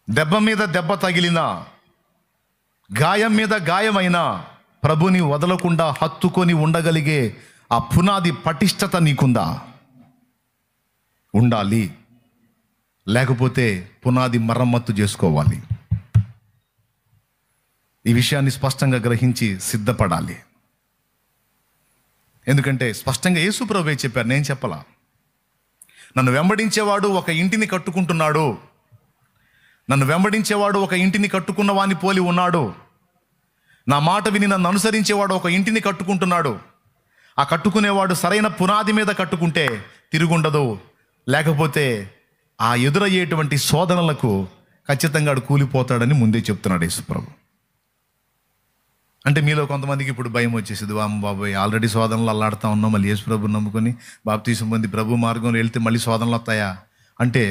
దెబ్బ మీద దెబ్బ తగిలినా, గాయం మీద గాయమైనా ప్రభుని వదలకుండా హత్తుకొని ఉండగలిగే ఆ పునాది పటిష్టత నీకుందా? ఉండాలి. లేకపోతే పునాది మరమ్మత్తు చేసుకోవాలి. ఈ విషయాన్ని స్పష్టంగా గ్రహించి సిద్ధపడాలి. ఎందుకంటే స్పష్టంగా యేసు ప్రభువే చెప్పారు, నేను చెప్పలా. నన్ను వెంబడించేవాడు ఒక ఇంటిని కట్టుకుంటున్నాడు, నన్ను వెంబడించేవాడు ఒక ఇంటిని కట్టుకున్న వాని పోలి ఉన్నాడు. నా మాట విని నన్ను అనుసరించేవాడు ఒక ఇంటిని కట్టుకుంటున్నాడు. ఆ కట్టుకునేవాడు సరైన పునాది మీద కట్టుకుంటే తిరుగుండదు. లేకపోతే ఆ ఎదురయ్యేటువంటి శోధనలకు ఖచ్చితంగా కూలిపోతాడని ముందే చెప్తున్నాడు యేసుప్రభు. అంటే మీలో కొంతమందికి ఇప్పుడు భయం వచ్చేసింది, వామ్మ బాబోయ్ ఆల్రెడీ శోధనలు అల్లాడుతూ ఉన్నాం, మళ్ళీ యేసుప్రభుని నమ్ముకొని బాప్తీసం పొంది ప్రభు మార్గంలో వెళ్తే మళ్ళీ శోధనలు వస్తాయా అంటే,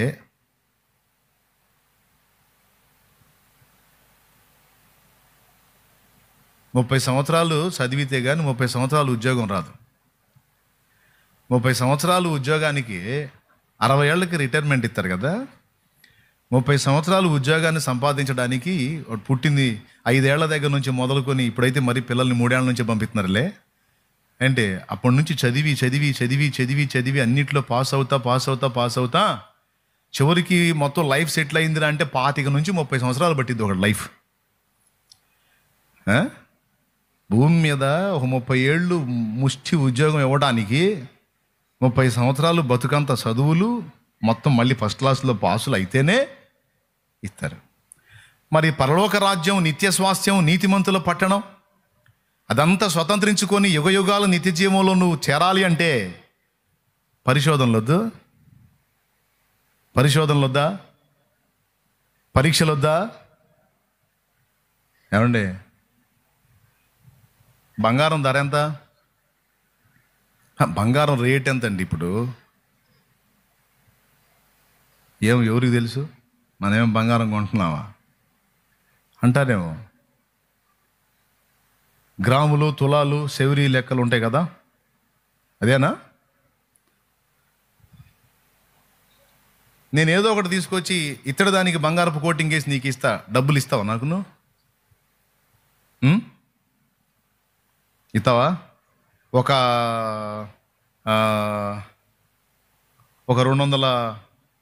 ముప్పై సంవత్సరాలు చదివితే కానీ 30 సంవత్సరాలు ఉద్యోగం రాదు. 30 సంవత్సరాలు ఉద్యోగానికి 60 ఏళ్ళకి రిటైర్మెంట్ ఇస్తారు కదా. 30 సంవత్సరాలు ఉద్యోగాన్ని సంపాదించడానికి పుట్టింది 5 ఏళ్ల దగ్గర నుంచి మొదలుకొని ఇప్పుడైతే మరి పిల్లల్ని 3 ఏళ్ల నుంచి పంపిస్తున్నారులే. అంటే అప్పటి నుంచి చదివి చదివి చదివి చదివి చదివి అన్నిట్లో పాస్ అవుతా చివరికి మొత్తం లైఫ్ సెటిల్ అయిందిరా అంటే 25 నుంచి 30 సంవత్సరాలు పట్టింది ఒక లైఫ్. భూమి మీద ఒక 30 ఏళ్ళు ముష్టి ఉద్యోగం ఇవ్వడానికి 30 సంవత్సరాలు బతుకంత చదువులు మొత్తం మళ్ళీ ఫస్ట్ క్లాస్లో పాసులు అయితేనే ఇస్తారు. మరి పరలోక రాజ్యం, నిత్య స్వాస్థ్యం, నీతిమంతుల పట్టణం అదంతా స్వతంత్రించుకొని యుగయుగాల నిత్య జీవంలో నువ్వు చేరాలి అంటే పరిశోధనలొద్దు, పరీక్షలొద్దా? ఏమండి, బంగారం ధర ఎంత? బంగారం రేట్ ఎంత అండి ఇప్పుడు? ఎవరికి తెలుసు? మనమేం బంగారం కొంటున్నావా అంటారేమో. గ్రాములు, తులాలు, సెవరీ లెక్కలు ఉంటాయి కదా, అదేనా? నేను ఏదో ఒకటి తీసుకొచ్చి ఇతడి దానికి బంగారపు కోటింగ్ వేసి నీకు ఇస్తా, డబ్బులు ఇస్తావా నాకు? నువ్వు ఇస్తావా? ఒక 200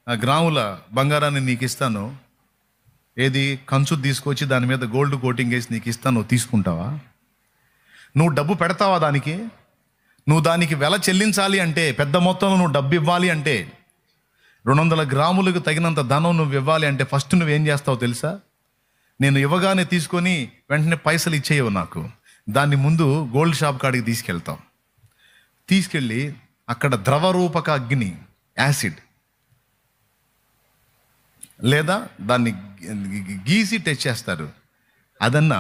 గ్రాముల బంగారాన్ని నీకు ఇస్తాను, ఏది కంచు తీసుకొచ్చి దాని మీద గోల్డ్ కోటింగ్ వేసి నీకు ఇస్తాను, తీసుకుంటావా? నువ్వు డబ్బు పెడతావా దానికి? నువ్వు దానికి వెల చెల్లించాలి అంటే, పెద్ద మొత్తంలో నువ్వు డబ్బు ఇవ్వాలి అంటే, 200 గ్రాములకు తగినంత ధనం నువ్వు ఇవ్వాలి అంటే ఫస్ట్ నువ్వేం చేస్తావు తెలుసా? నేను ఇవ్వగానే తీసుకొని వెంటనే పైసలు ఇచ్చేయవు నాకు, దాన్ని ముందు గోల్డ్ షాప్ కాడికి తీసుకెళ్ళి అక్కడ ద్రవరూపక అగ్ని, యాసిడ్ లేదా దాన్ని గీసి టెస్ట్ చేస్తారు. అదన్నా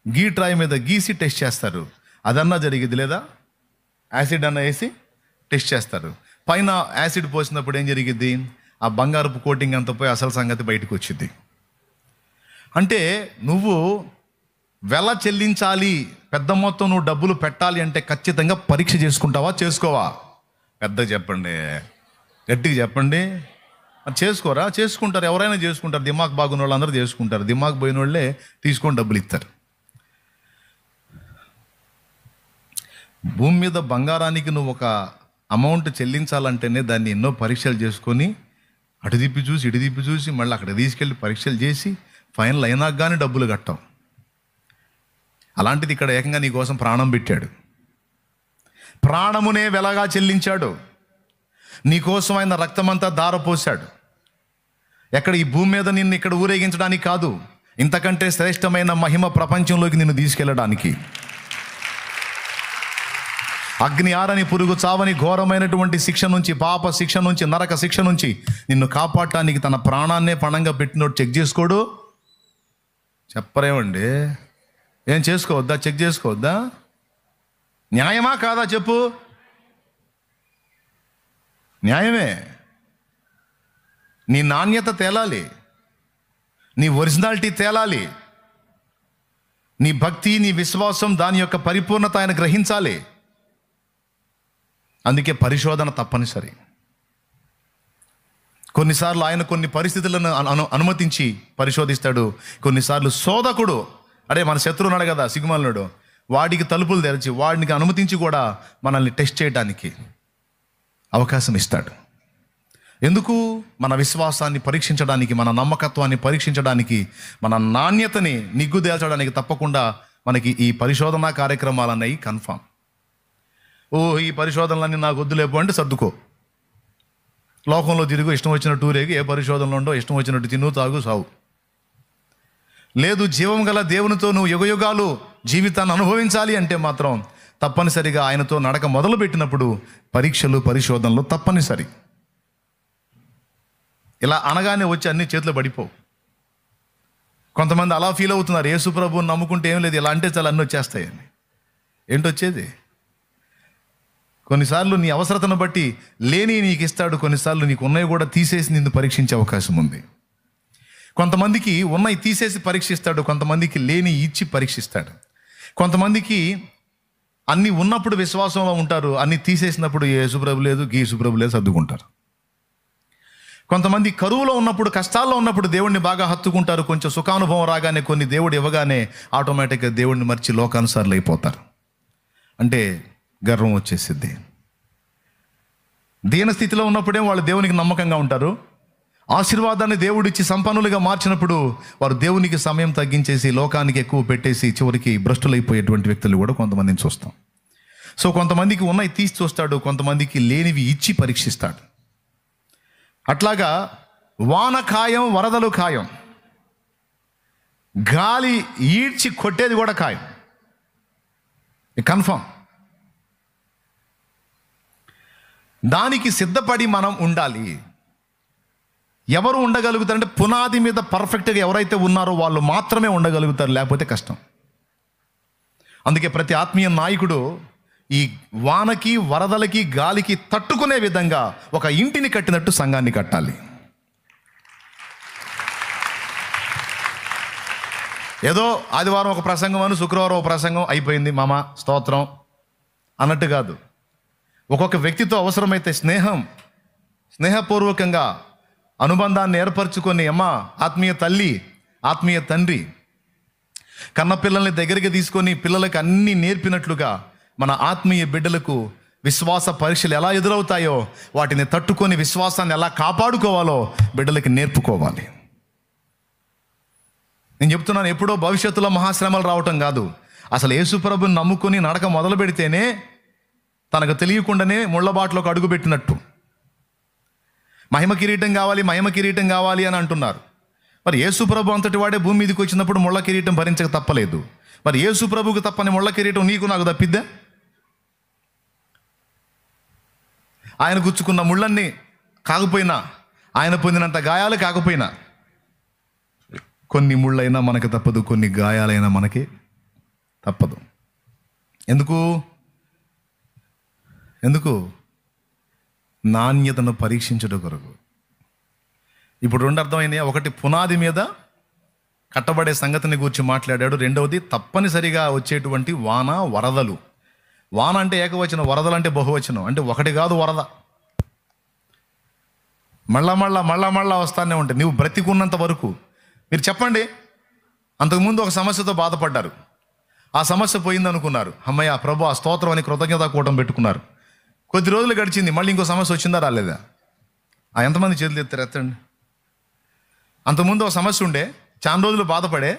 గీట్రాయి మీద గీసి టెస్ట్ చేస్తారు. అదన్నా జరిగింది లేదా? యాసిడ్ అన్న వేసి టెస్ట్ చేస్తారు. పైన యాసిడ్ పోసినప్పుడు ఏం జరిగిద్ది? ఆ బంగారపు కోటింగ్ అంతా పోయి అసలు సంగతి బయటకు వచ్చింది. అంటే నువ్వు వెల చెల్లించాలి, పెద్ద మొత్తం నువ్వు డబ్బులు పెట్టాలి అంటే ఖచ్చితంగా పరీక్ష చేసుకుంటావా, చేసుకోవా? పెద్దగా చెప్పండి, గట్టిగా చెప్పండి. చేసుకోరా? చేసుకుంటారు, ఎవరైనా చేసుకుంటారు. దిమాగ్ బాగున్న వాళ్ళు అందరూ చేసుకుంటారు. దిమాగ్ పోయిన వాళ్ళే తీసుకొని డబ్బులు ఇస్తారు. భూమి మీద బంగారానికి నువ్వు ఒక అమౌంట్ చెల్లించాలంటేనే దాన్ని ఎన్నో పరీక్షలు చేసుకొని అటు తిప్పి చూసి ఇటు తిప్పి చూసి మళ్ళీ అక్కడ తీసుకెళ్ళి పరీక్షలు చేసి ఫైనల్ అయినాక కానీ డబ్బులు కట్టావు. అలాంటిది ఇక్కడ ఏకంగా నీ కోసం ప్రాణం పెట్టాడు, ప్రాణమునే వెలగా చెల్లించాడు, నీకోసం ఆయన రక్తమంతా ధారపోశాడు. ఎక్కడ ఈ భూమి మీద నిన్ను ఇక్కడ ఊరేగించడానికి కాదు, ఇంతకంటే శ్రేష్టమైన మహిమ ప్రపంచంలోకి నిన్ను తీసుకెళ్ళడానికి. అగ్ని ఆరని, పురుగు చావని ఘోరమైనటువంటి శిక్ష నుంచి, పాప శిక్ష నుంచి, నరక శిక్ష నుంచి నిన్ను కాపాడటానికి తన ప్రాణాన్నే పణంగా పెట్టినోడు చెక్ చేసుకోడు? చెప్పరేమండి? ఏం చేసుకోవద్దా? చెక్ చేసుకోవద్దా? న్యాయమా కాదా చెప్పు? న్యాయమే. నీ నాణ్యత తేలాలి, నీ ఒరిజినాలిటీ తేలాలి, నీ భక్తి, నీ విశ్వాసం, దాని యొక్క పరిపూర్ణత ఆయన గ్రహించాలి. అందుకే పరిశోధన తప్పనిసరి. కొన్నిసార్లు ఆయన కొన్ని పరిస్థితులను అనుమతించి పరిశోధిస్తాడు. కొన్నిసార్లు శోధకుడు, అరే మన శత్రువు ఉన్నాడు కదా సిగ్గుమాలినాడు, వాడికి తలుపులు తెరిచి వాడికి అనుమతించి కూడా మనల్ని టెస్ట్ చేయడానికి అవకాశం ఇస్తాడు. ఎందుకు? మన విశ్వాసాన్ని పరీక్షించడానికి, మన నమ్మకత్వాన్ని పరీక్షించడానికి, మన నాణ్యతని నిగ్గుదేల్చడానికి. తప్పకుండా మనకి ఈ పరిశోధనా కార్యక్రమాలు అన్నవి కన్ఫామ్. ఈ పరిశోధనలన్నీ నాకు వద్దులేపు అంటే సర్దుకో. లోకంలో తిరుగు, ఇష్టం వచ్చినట్టు ఊరేగి, ఏ పరిశోధనలు ఉండో ఇష్టం వచ్చినట్టు తిను, తాగు, సావు. లేదు, జీవం గల దేవునితో నువ్వు యుగయుగాలు జీవితాన్ని అనుభవించాలి అంటే మాత్రం తప్పనిసరిగా ఆయనతో నడక మొదలు పెట్టినప్పుడు పరీక్షలు, పరిశోధనలు తప్పనిసరి. ఇలా అనగానే వచ్చి అన్ని చేతిలో పడిపోవు. కొంతమంది అలా ఫీల్ అవుతున్నారు, యేసు ప్రభువుని నమ్ముకుంటే ఏం లేదు, ఇలా అంటే చాలా అన్నీ వచ్చేస్తాయని. ఏంటొచ్చేది? కొన్నిసార్లు నీ అవసరతను బట్టి లేని నీకు ఇస్తాడు, కొన్నిసార్లు నీకు ఉన్నవి కూడా తీసేసి నిన్ను పరీక్షించే అవకాశం ఉంది. కొంతమందికి ఉన్నవి తీసేసి పరీక్షిస్తాడు, కొంతమందికి లేని ఇచ్చి పరీక్షిస్తాడు. కొంతమందికి అన్నీ ఉన్నప్పుడు విశ్వాసంలో ఉంటారు, అన్నీ తీసేసినప్పుడు యేసు ప్రభు లేదు, యేసు ప్రభు లేదు సర్దుకుంటారు. కొంతమంది కరువులో ఉన్నప్పుడు, కష్టాల్లో ఉన్నప్పుడు దేవుడిని బాగా హత్తుకుంటారు. కొంచెం సుఖానుభవం రాగానే, కొన్ని దేవుడు ఇవ్వగానే ఆటోమేటిక్గా దేవుడిని మర్చి లోకానుసారులు అయిపోతారు. అంటే గర్వం వచ్చేసిద్ది. దీన స్థితిలో ఉన్నప్పుడే వాళ్ళు దేవునికి నమ్మకంగా ఉంటారు. ఆశీర్వాదాన్ని దేవుడిచ్చి సంపన్నులుగా మార్చినప్పుడు వారు దేవునికి సమయం తగ్గించేసి లోకానికి ఎక్కువ పెట్టేసి చివరికి భ్రష్టులైపోయేటువంటి వ్యక్తులు కూడా కొంతమందిని చూస్తాం. సో కొంతమందికి ఉన్నవి తీసి చూస్తాడు, కొంతమందికి లేనివి ఇచ్చి పరీక్షిస్తాడు. అట్లాగా వాన ఖాయం, వరదలు ఖాయం, గాలి ఈడ్చి కొట్టేది కూడా ఖాయం, కన్ఫర్మ్. దానికి సిద్ధపడి మనం ఉండాలి. ఎవరు ఉండగలుగుతారంటే పునాది మీద పర్ఫెక్ట్గా ఎవరైతే ఉన్నారో వాళ్ళు మాత్రమే ఉండగలుగుతారు, లేకపోతే కష్టం. అందుకే ప్రతి ఆత్మీయ నాయకుడు ఈ వానకి, వరదలకి, గాలికి తట్టుకునే విధంగా ఒక ఇంటిని కట్టినట్టు సంఘాన్ని కట్టాలి. ఏదో ఆదివారం ఒక ప్రసంగం అని, శుక్రవారం ఒక ప్రసంగం అయిపోయింది, మామ స్తోత్రం అన్నట్టు కాదు. ఒక్కొక్క వ్యక్తితో అవసరమైతే స్నేహపూర్వకంగా అనుబంధాన్ని ఏర్పరచుకొని, అమ్మ ఆత్మీయ తల్లి, ఆత్మీయ తండ్రి కన్న పిల్లల్ని దగ్గరికి తీసుకొని పిల్లలకు అన్నీ నేర్పినట్లుగా మన ఆత్మీయ బిడ్డలకు విశ్వాస పరీక్షలు ఎలా ఎదురవుతాయో వాటిని తట్టుకొని విశ్వాసాన్ని ఎలా కాపాడుకోవాలో బిడ్డలకి నేర్పుకోవాలి. నేను చెప్తున్నాను, ఎప్పుడో భవిష్యత్తులో మహాశ్రమలు రావటం కాదు. అసలు యేసు ప్రభుని నమ్ముకొని నడక మొదలు పెడితేనే తనకు తెలియకుండానే ముళ్ళబాటలోకి అడుగు పెట్టినట్టు. మహిమ కిరీటం కావాలి, మహిమ కిరీటం కావాలి అని అంటున్నారు. మరి యేసు ప్రభు అంతటి వాడే భూమి మీదకి వచ్చినప్పుడు ముళ్ళ కిరీటం భరించక తప్పలేదు. మరి యేసు ప్రభువుకు తప్పని ముళ్ళ కిరీటం నీకు నాకు తప్పిద్దా? ఆయన గుచ్చుకున్న ముళ్ళన్నీ కాకపోయినా, ఆయన పొందినంత గాయాలు కాకపోయినా, కొన్ని ముళ్ళైనా మనకి తప్పదు, కొన్ని గాయాలైనా మనకి తప్పదు. ఎందుకు? నాణ్యతను పరీక్షించడం కొరకు. ఇప్పుడు రెండు అర్థమైనాయి. ఒకటి, పునాది మీద కట్టబడే సంగతిని గురించి మాట్లాడాడు. రెండవది, తప్పనిసరిగా వచ్చేటువంటి వాన, వరదలు. వాన అంటే ఏకవచనం, వరదలు అంటే బహువచనం. అంటే ఒకటి కాదు వరద, మళ్ళా వస్తానే ఉంటాయి. నువ్వు బ్రతికున్నంత వరకు. మీరు చెప్పండి, అంతకుముందు ఒక సమస్యతో బాధపడ్డారు, ఆ సమస్య పోయిందనుకున్నారు, అమ్మయ్య ప్రభు ఆ స్తోత్రం అని కృతజ్ఞతా కూటం పెట్టుకున్నారు. కొద్ది రోజులు గడిచింది, మళ్ళీ ఇంకో సమస్య వచ్చిందా రాలేదా? ఎంతమంది చేతులు ఎత్తండి. అంతకుముందు ఒక సమస్య ఉండే, చాలా రోజులు బాధపడే,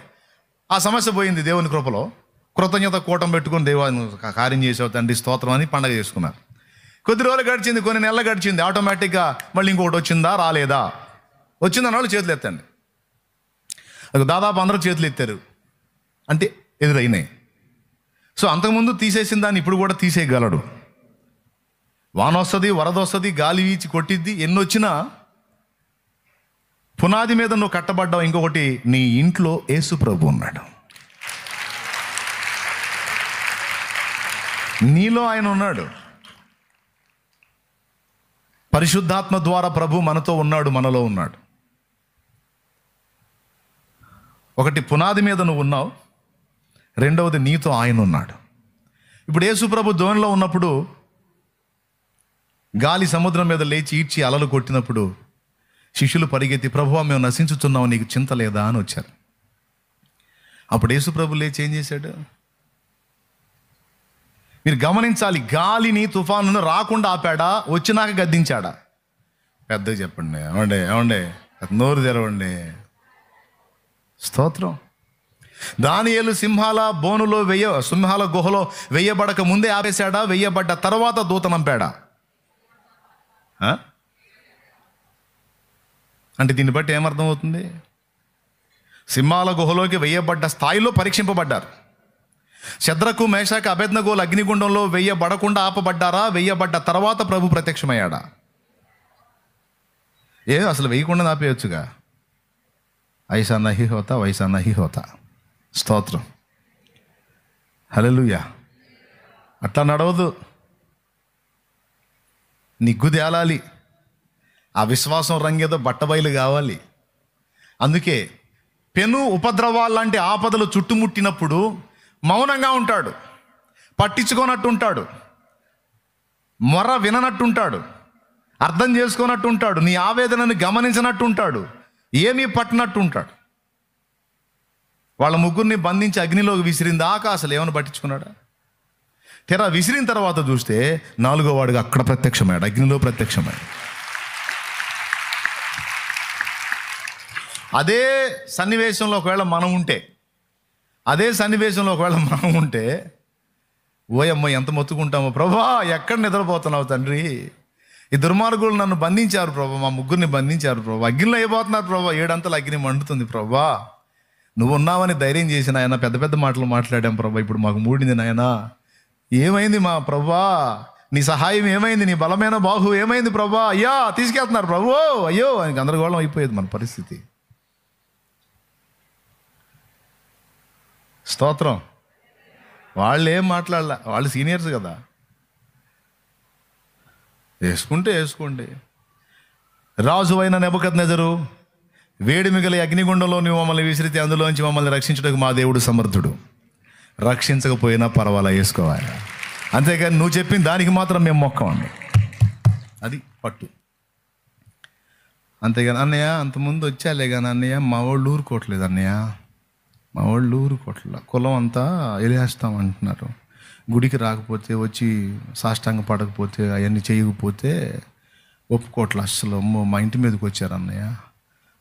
ఆ సమస్య పోయింది, దేవుని కృపలో కృతజ్ఞత కూటం పెట్టుకుని దేవాన్ని కార్యం చేసావు తండ్రి స్తోత్రం అని పండగ చేసుకున్నారు. కొద్ది రోజులు గడిచింది, కొన్ని నెలలు గడిచింది, ఆటోమేటిక్గా మళ్ళీ ఇంకొకటి వచ్చిందా రాలేదా? వచ్చిందన్న వాళ్ళు చేతులు ఎత్తండి. దాదాపు అందరూ చేతులు ఎత్తారు, అంటే ఎదురైనాయి. సో అంతకుముందు తీసేసిన దాన్ని ఇప్పుడు కూడా తీసేయగలడు. వాన వస్తుంది, వరద వస్తుంది, గాలి వీచి కొట్టిద్ది, ఎన్ని వచ్చినా పునాది మీద నువ్వు కట్టబడ్డావు. ఇంకొకటి, నీ ఇంట్లో యేసు ప్రభు ఉన్నాడు, నీలో ఆయన ఉన్నాడు. పరిశుద్ధాత్మ ద్వారా ప్రభు మనతో ఉన్నాడు, మనలో ఉన్నాడు. ఒకటి, పునాది మీద నువ్వు ఉన్నావు. రెండవది, నీతో ఆయన ఉన్నాడు. ఇప్పుడు యేసు ప్రభు దోణిలో ఉన్నప్పుడు గాలి సముద్రం మీద లేచి ఈడ్చి అలలు కొట్టినప్పుడు శిష్యులు పరిగెత్తి, ప్రభువా మేము నశించుతున్నాం, నీకు చింత లేదా అని వచ్చారు. అప్పుడు యేసు ప్రభు లేచి ఏం చేశాడు? మీరు గమనించాలి, గాలిని తుఫానును రాకుండా ఆపాడా, వచ్చినాక గద్దించాడా? పెద్దగా చెప్పండి. ఏమండే నోరు తెరవండి. స్తోత్రం. దానియేలు సింహాల గుహలో వెయ్యబడక ముందే ఆపేశాడా, వెయ్యబడ్డ తర్వాత దూతనంపాడా? అంటే దీన్ని బట్టి ఏమర్థం అవుతుంది? సింహాల గుహలోకి వెయ్యబడ్డ స్థాయిలో పరీక్షింపబడ్డారు. శద్రకు, మేషాకు, అబేద్నెగోలు అగ్నిగుండంలో వెయ్యబడకుండా ఆపబడ్డారా, వెయ్యబడ్డ తర్వాత ప్రభు ప్రత్యక్షమయ్యాడా? అసలు వెయ్యకుండా ఆపేయచ్చుగా. ఐసా నహి హోతా, వైసా నహి హోతా. స్తోత్రం. హల్లెలూయా. అట్లా నడవదు. నిగ్గు తేలాలి. ఆ విశ్వాసం రంగేదో బట్టబయలు కావాలి. అందుకే పెను ఉపద్రవాలాంటి ఆపదలు చుట్టుముట్టినప్పుడు మౌనంగా ఉంటాడు, పట్టించుకోనట్టు ఉంటాడు, మొర విననట్టుంటాడు, అర్థం చేసుకోనట్టు ఉంటాడు, నీ ఆవేదనను గమనించినట్టు ఉంటాడు, ఏమీ పట్టినట్టు ఉంటాడు. వాళ్ళ ముగ్గురిని బంధించి అగ్నిలోకి విసిరిందాకా అసలు ఏమైనా పట్టించుకున్నాడా? తెరా విసిరిన తర్వాత చూస్తే 4వ వాడుగా అక్కడ ప్రత్యక్షమయ్యాడు, అగ్నిలో ప్రత్యక్షమయ్యాడు. అదే సన్నివేశంలో ఒకవేళ మనం ఉంటే ఓయమ్మ ఎంత మొత్తుకుంటామో, ప్రభా ఎక్కడ నిద్రపోతున్నావు తండ్రి, ఈ దుర్మార్గులు నన్ను బంధించారు ప్రభా, మా ముగ్గురిని బంధించారు ప్రభా, అగ్నిలో అయిపోతున్నారు ప్రభా, 7 అంతల అగ్ని మండుతుంది ప్రభా, నువ్వు ఉన్నావని ధైర్యం చేసిన ఆయన పెద్ద పెద్ద మాటలు మాట్లాడాం ప్రభా, ఇప్పుడు మాకు మూడింది నాయన, ఏమైంది మా ప్రభా, నీ సహాయం ఏమైంది, నీ బలమైన బాహు ఏమైంది ప్రభా, అయ్యా తీసుకెళ్తున్నారు ప్రభు, అయ్యో అని గందరగోళం అయిపోయేది మన పరిస్థితి. స్తోత్రం. వాళ్ళు ఏం మాట్లాడలే, వాళ్ళు సీనియర్స్ కదా, వేసుకోండి. రాజు అయిన నెబుకద్నెజరు, వేడి మిగిలి అగ్నిగుండంలో నువ్వు మమ్మల్ని విసిరితే అందులోంచి మమ్మల్ని రక్షించడానికి మా దేవుడు సమర్థుడు, రక్షించకపోయినా పర్వాలా, వేసుకోవాలి. అంతేగాని నువ్వు చెప్పిన దానికి మాత్రం మేము మొక్కమండి, అది పట్టు. అంతేగాని అన్నయ్య అంతకుముందు వచ్చాలే కానీ అన్నయ్య మా వాళ్ళు ఊరుకోవట్లేదు, అన్నయ్య మా వాళ్ళు ఊరుకోవట్లేదు, కులం అంతా ఎలేస్తాం అంటున్నారు, గుడికి రాకపోతే, వచ్చి సాష్టాంగ పడకపోతే, అవన్నీ చేయకపోతే ఒప్పుకోవట్లే అస్సలు, అమ్మో మా ఇంటి మీదకి వచ్చారు అన్నయ్య,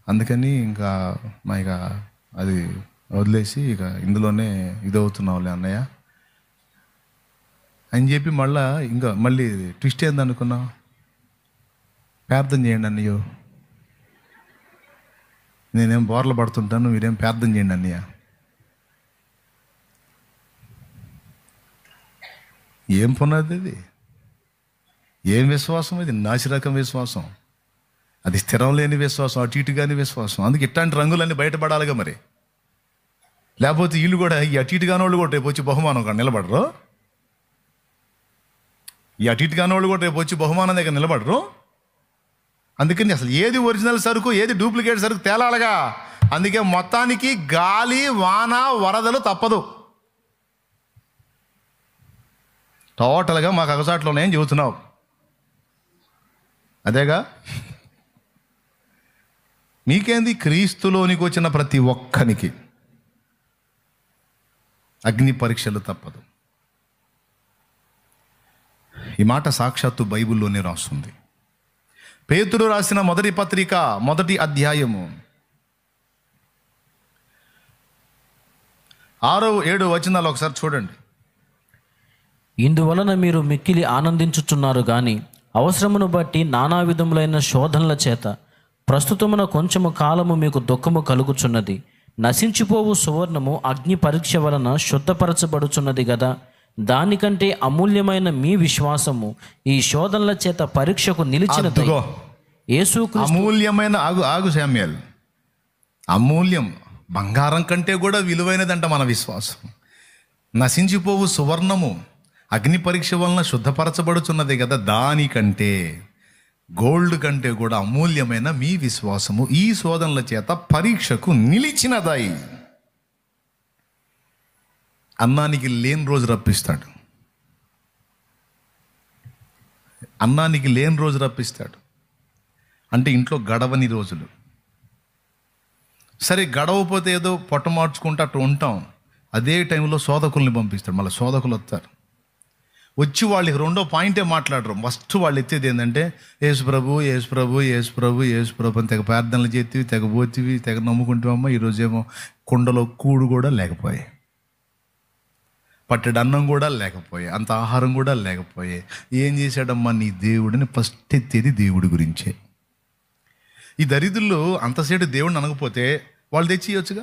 అందుకని ఇంకా ఇక అది వదిలేసి ఇక ఇందులోనే ఇదవుతున్నావులే అన్నయ్య అని చెప్పి మళ్ళీ ట్విస్ట్ ఏందనుకున్నావు, ప్రార్థన చేయండి అన్నయ్యో, నేనేం బోర్లు పడుతుంటాను, మీరేం ప్రార్థన చేయండి అన్నయ్య. ఏం పునాది ఇది, ఏం విశ్వాసం ఇది? నాసిరకం విశ్వాసం, అది స్థిరం లేని విశ్వాసం, అటు ఇటు కాని విశ్వాసం. అందుకే ఇట్లాంటి రంగులన్నీ బయటపడాలిగా మరి, లేకపోతే వీళ్ళు కూడా ఈ అటు ఇటు కాని వాళ్ళు కూడా రేపు వచ్చి బహుమానం కాడ నిలబడరు, ఈ అటు ఇటు కాని వాళ్ళు కూడా రేపు వచ్చి బహుమానం దగ్గర నిలబడరు. అందుకని అసలు ఏది ఒరిజినల్ సరుకు, ఏది డూప్లికేట్ సరుకు తేలాలగా. అందుకే మొత్తానికి గాలి, వాన, వరదలు తప్పదు. టోటల్గా మాకు అగసాట్లో ఉన్నాయని చెబుతున్నావు, అదేగా. మీకేంది, క్రీస్తులోనికి వచ్చిన ప్రతి ఒక్కనికి అగ్ని పరీక్షలు తప్పదు. ఈ మాట సాక్షాత్తు బైబిల్లోనే రాస్తుంది. పేతురు రాసిన మొదటి పత్రిక 1వ అధ్యాయము 6-7 వచనాలు ఒకసారి చూడండి. ఇందువలన మీరు మిక్కిలి ఆనందించుచున్నారు గాని అవసరమును బట్టి నానా విధములైన శోధనల చేత ప్రస్తుతమున కొంచెము కాలము మీకు దుఃఖము కలుగుచున్నది. నశించిపోవు సువర్ణము అగ్ని పరీక్ష వలన శుద్ధపరచబడుచున్నది గదా, దానికంటే అమూల్యమైన మీ విశ్వాసము ఈ శోధనల చేత పరీక్షకు నిలిచినది. యేసుక్రీస్తు అమూల్యమైన ఆగు శామ్యూయల్, అమూల్యం, బంగారం కంటే కూడా విలువైనదంట మన విశ్వాసం. నశించిపోవు సువర్ణము అగ్ని పరీక్ష వలన శుద్ధపరచబడుచున్నది కదా, దానికంటే, గోల్డ్ కంటే కూడా అమూల్యమైన మీ విశ్వాసము ఈ శోధనల చేత పరీక్షకు నిలిచినదాయి. అన్నానికి లేని రోజు రప్పిస్తాడు, అన్నానికి లేని రోజు రప్పిస్తాడు. అంటే ఇంట్లో గడవని రోజులు. సరే గడవపోతే ఏదో పొట్ట మార్చుకుంటూ అట్లా ఉంటాం. అదే టైంలో శోధకుల్ని పంపిస్తాడు. మళ్ళీ శోధకులు వస్తారు. వచ్చి వాళ్ళకి రెండో పాయింటే మాట్లాడరు. ఫస్ట్ వాళ్ళు ఎత్తేది ఏంటంటే యేసు ప్రభు యేసు ప్రభు యేసు ప్రభు యేసు ప్రభు అని తెగ ప్రార్థనలు చేతివి, తెగ పోతివి, తెగ నమ్ముకుంటావమ్మా. ఈరోజేమో కుండలో కూడు కూడా లేకపోయే, పట్టెడు అన్నం కూడా లేకపోయే, అంత ఆహారం కూడా లేకపోయే. ఏం చేశాడమ్మా నీ దేవుడిని? ఫస్ట్ ఎత్తేది దేవుడి గురించే. ఈ దరిద్రులు అంతసేటు దేవుడిని అనకపోతే వాళ్ళు తెచ్చి ఇవ్వచ్చుగా.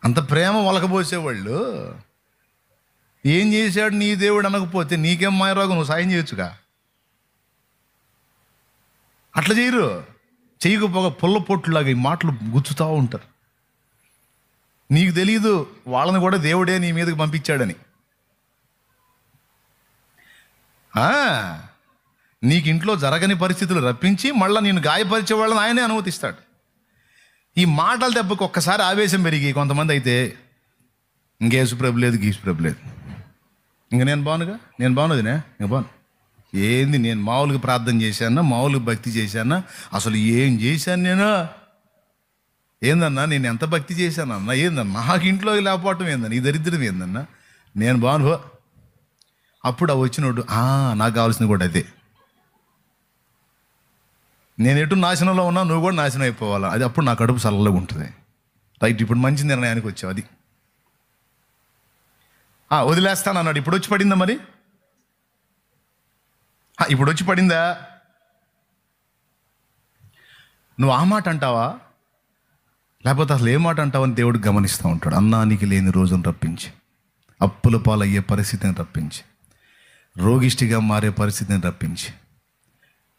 అంత ప్రేమ వలకబోసేవాళ్ళు. ఏం చేశాడు నీ దేవుడు అనకపోతే నీకేం మాయరోగం, నువ్వు సాయం చేయొచ్చుగా. అట్లా చేయరు. చేయకపోగా పుల్ల పొట్టులాగా ఈ మాటలు గుచ్చుతూ ఉంటారు. నీకు తెలియదు వాళ్ళని కూడా దేవుడే నీ మీదకి పంపించాడని. నీకు ఇంట్లో జరగని పరిస్థితులు రప్పించి మళ్ళీ నేను గాయపరిచే వాళ్ళని ఆయనే అనుమతిస్తాడు. ఈ మాటల దెబ్బకు ఒక్కసారి ఆవేశం పెరిగి కొంతమంది అయితే ఇంకేసు ప్రభు లేదు, గీసు ప్రభు లేదు, ఇంక నేను బాగున్నదినే ఇంక బాను. ఏంది నేను మామూలుగా ప్రార్థన చేశానా, మామూలుగా భక్తి చేశానా, అసలు ఏం చేశాను నేను? ఏందన్నా నేను ఎంత భక్తి చేశానన్నా? ఏందన్నా నాకు ఇంట్లో లేకపోవటం ఏందన్నా? ఈ దరిద్రం ఏందన్నా? నేను బాను. అప్పుడు ఆ వచ్చినోడు నాకు కావాల్సింది కూడా అదే. నేను ఎటు నాశనంలో ఉన్నా నువ్వు కూడా నాశనం అయిపోవాలా. అది అప్పుడు నా కడుపు చల్లగా ఉంటుంది. రైట్, ఇప్పుడు మంచి నిర్ణయానికి వచ్చావు. అది వదిలేస్తాను అన్నాడు. ఇప్పుడు వచ్చి పడిందా? మరి ఇప్పుడు వచ్చి పడిందా? నువ్వు ఆ మాట అంటావా, లేకపోతే అసలు ఏ మాట అంటావని దేవుడు గమనిస్తూ ఉంటాడు. అన్నానికి లేని రోజును రప్పించి, అప్పుల పాలయ్యే పరిస్థితిని రప్పించి, రోగిష్టిగా మారే పరిస్థితిని రప్పించి,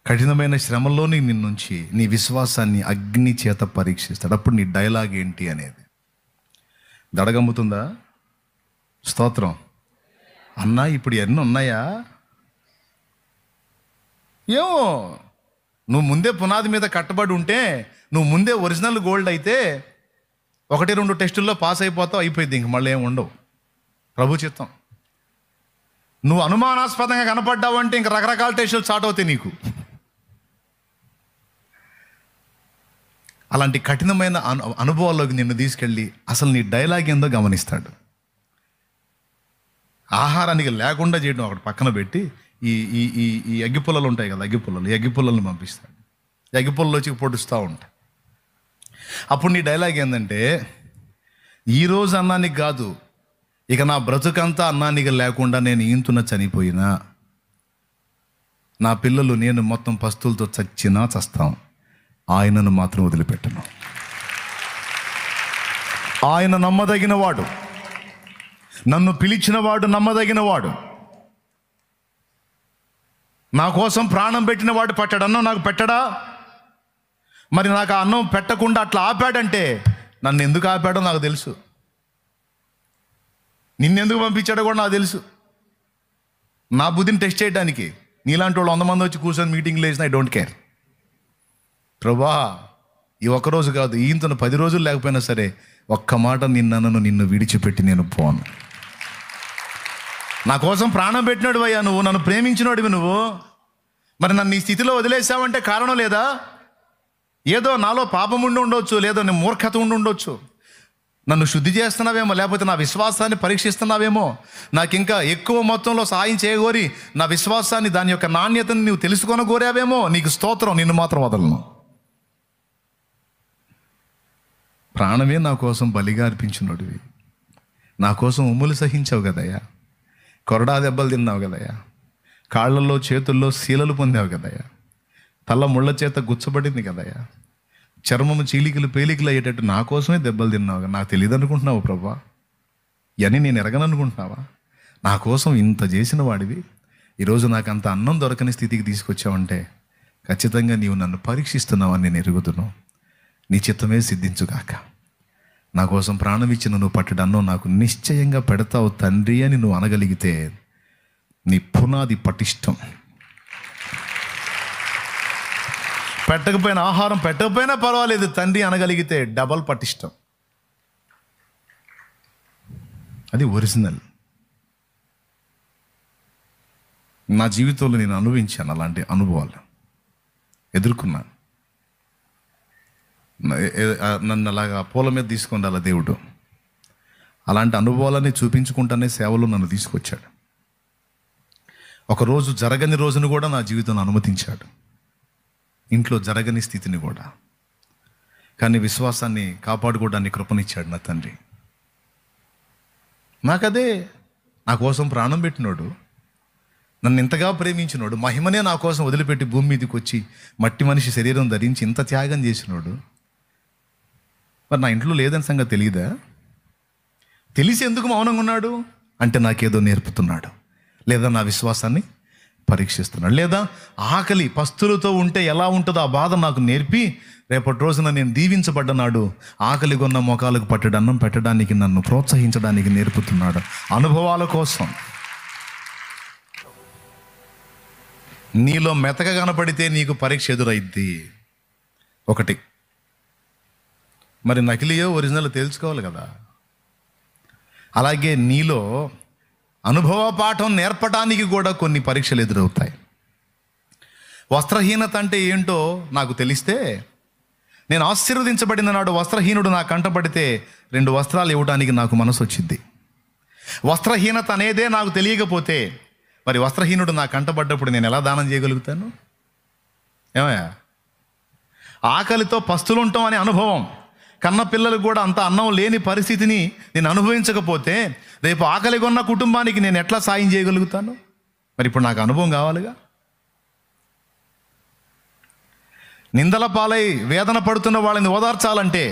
కఠినమైన శ్రమల్లోని నిన్నుంచి నీ విశ్వాసాన్ని అగ్ని చేత పరీక్షిస్తాడు. అప్పుడు నీ డైలాగ్ ఏంటి అనేది దడగమ్ముతుందా? స్తోత్రం. అన్నా ఇప్పుడు ఎన్ని ఉన్నాయా? ఏమో నువ్వు ముందే పునాది మీద కట్టబడి ఉంటే, నువ్వు ముందే ఒరిజినల్ గోల్డ్ అయితే 1-2 టెస్టుల్లో పాస్ అయిపోతావు, అయిపోయింది. ఇంక మళ్ళీ ఏమి ఉండవు. ప్రభు చిత్తం. నువ్వు అనుమానాస్పదంగా కనపడ్డావు అంటే ఇంక రకరకాల టెస్టులు స్టార్ట్ అవుతాయి నీకు. అలాంటి కఠినమైన అనుభవాల్లోకి నిన్ను తీసుకెళ్ళి అసలు నీ డైలాగ్ ఏందో గమనిస్తాడు. ఆహారానికి లేకుండా చేయడం ఒకటి పక్కన పెట్టి ఈ ఈ ఈ ఈ అగ్గిపుల్లలు ఉంటాయి కదా, అగ్గిపుల్లలను పంపిస్తాడు. అగ్గిపుల్లలు వచ్చి పొడుస్తూ ఉంటాయి. అప్పుడు నీ డైలాగ్ ఏంటంటే, ఈరోజు అన్నానికి కాదు, ఇక నా బ్రతుకంతా అన్నానికి లేకుండా నేను ఈంతున చనిపోయినా, నా పిల్లలు నేను మొత్తం పస్తులతో చచ్చినా చస్తాం, ఆయనను మాత్రం వదిలిపెట్టను. ఆయన నమ్మదగినవాడు, నన్ను పిలిచినవాడు నమ్మదగినవాడు, నా కోసం ప్రాణం పెట్టినవాడు. పట్టాడు అన్నం నాకు పెట్టడా? మరి నాకు ఆ అన్నం పెట్టకుండా అట్లా ఆపాడంటే నన్ను ఎందుకు ఆపాడో నాకు తెలుసు, నిన్నెందుకు పంపించాడో కూడా నాకు తెలుసు. నా బుద్ధిని టెస్ట్ చేయడానికి నీలాంటి వాళ్ళు 100 మంది వచ్చి కూర్చొని మీటింగ్లు వేసిన ఐ డోంట్ కేర్. ప్రభా, ఈ ఒక్కరోజు కాదు, ఈయంతో 10 రోజులు లేకపోయినా సరే ఒక్క మాట నిన్ను విడిచిపెట్టి నేను పోను. నా కోసం ప్రాణం పెట్టినాడు అయ్యా నువ్వు, నన్ను ప్రేమించినోడివి నువ్వు. మరి నన్ను ఈ స్థితిలో వదిలేసావంటే కారణం లేదా? ఏదో నాలో పాపం ఉండి ఉండొచ్చు, లేదో నేను మూర్ఖత ఉండి ఉండొచ్చు. నన్ను శుద్ధి చేస్తున్నావేమో, లేకపోతే నా విశ్వాసాన్ని పరీక్షిస్తున్నావేమో, నాకు ఇంకా ఎక్కువ మొత్తంలో సాయం చేయగోరి నా విశ్వాసాన్ని, దాని యొక్క నాణ్యతని నువ్వు తెలుసుకొని కోరావేమో. నీకు స్తోత్రం, నిన్ను మాత్రం వదలను. ప్రాణమే నా కోసం బలిగా అర్పించినోడివి, నా కోసం ఉమ్ములు సహించావు కదయ్యా, కొరడా దెబ్బలు తిన్నావు కదయ్యా, కాళ్ళల్లో చేతుల్లో శీలలు పొందావు కదయ్యా, తల ముళ్ళ చేత గుచ్చబడింది కదయ్యా, చర్మము చీలికలు పేలికలు అయ్యేటట్టు నా కోసమే దెబ్బలు తిన్నావు కదా. నాకు తెలియదు అనుకుంటున్నావు ప్రభా? ఇవన్నీ నేను ఎరగననుకుంటున్నావా? నా కోసం ఇంత చేసిన వాడివి ఈరోజు నాకు అంత అన్నం దొరకని స్థితికి తీసుకొచ్చావంటే ఖచ్చితంగా నీవు నన్ను పరీక్షిస్తున్నావని నేను ఎరుగుతున్నావు. నీ చిత్తమే సిద్ధించుగాక. నా కోసం ప్రాణం ఇచ్చిన నువ్వు పట్టెడు అన్నం నాకు నిశ్చయంగా పెడతావు తండ్రి అని నువ్వు అనగలిగితే నీ పునాది పటిష్టం. పెట్టకపోయినా, ఆహారం పెట్టకపోయినా పర్వాలేదు, తండ్రి అనగలిగితే డబల్ పటిష్టం. అది ఒరిజినల్. నా జీవితంలో నేను అనుభవించాను అలాంటి అనుభవాలు. ఎదుర్కొన్నా. నన్ను అలాగా పూల మీద తీసుకుండాల దేవుడు. అలాంటి అనుభవాలన్నీ చూపించుకుంటానే సేవలో నన్ను తీసుకొచ్చాడు. ఒకరోజు జరగని రోజును కూడా నా జీవితంలో అనుమతించాడు, ఇంట్లో జరగని స్థితిని కూడా. కానీ విశ్వాసాన్ని కాపాడుకోవడానికి కృపనిచ్చాడు నా తండ్రి. నాకదే, నా కోసం ప్రాణం పెట్టినోడు, నన్ను ఇంతగా ప్రేమించినోడు, మహిమనే నా కోసం వదిలిపెట్టి భూమి మీదకి వచ్చి మట్టి మనిషి శరీరం ధరించి ఇంత త్యాగం చేసినోడు మరి నా ఇంట్లో లేదని సంగతి తెలియదా? తెలిసి ఎందుకు మౌనంగా ఉన్నాడు అంటే నాకేదో నేర్పుతున్నాడు, లేదా నా విశ్వాసాన్ని పరీక్షిస్తున్నాడు, లేదా ఆకలి పస్తులతో ఉంటే ఎలా ఉంటుందో ఆ బాధ నాకు నేర్పి రేపటి రోజున నేను దీవించబడ్డనాడు ఆకలి కొన్న మోకాలకు పట్టడి అన్నం పెట్టడానికి నన్ను ప్రోత్సహించడానికి నేర్పుతున్నాడు. అనుభవాల కోసం. నీలో మెతక కనపడితే నీకు పరీక్ష ఎదురైద్ది. ఒకటి. మరి నకిలీయో ఒరిజినల్ తేల్చుకోవాలి కదా. అలాగే నీలో అనుభవ పాఠం నేర్పడానికి కూడా కొన్ని పరీక్షలు ఎదురవుతాయి. వస్త్రహీనత అంటే ఏంటో నాకు తెలిస్తే, నేను ఆశీర్వదించబడిన నాడు వస్త్రహీనుడు నా కంటపడితే 2 వస్త్రాలు ఇవ్వడానికి నాకు మనసు వచ్చింది. వస్త్రహీనత అనేదే నాకు తెలియకపోతే మరి వస్త్రహీనుడు నా కంటపడ్డప్పుడు నేను ఎలా దానం చేయగలుగుతాను? ఏమయ్యా, ఆకలితో పస్తులుంటాం అనే అనుభవం, కన్న పిల్లలకు కూడా అంత అన్నం లేని పరిస్థితిని నేను అనుభవించకపోతే రేపు ఆకలి కొన్న కుటుంబానికి నేను ఎట్లా సాయం చేయగలుగుతాను? మరి ఇప్పుడు నాకు అనుభవం కావాలిగా. నిందల పాలై వేదన పడుతున్న వాళ్ళని ఓదార్చాలంటే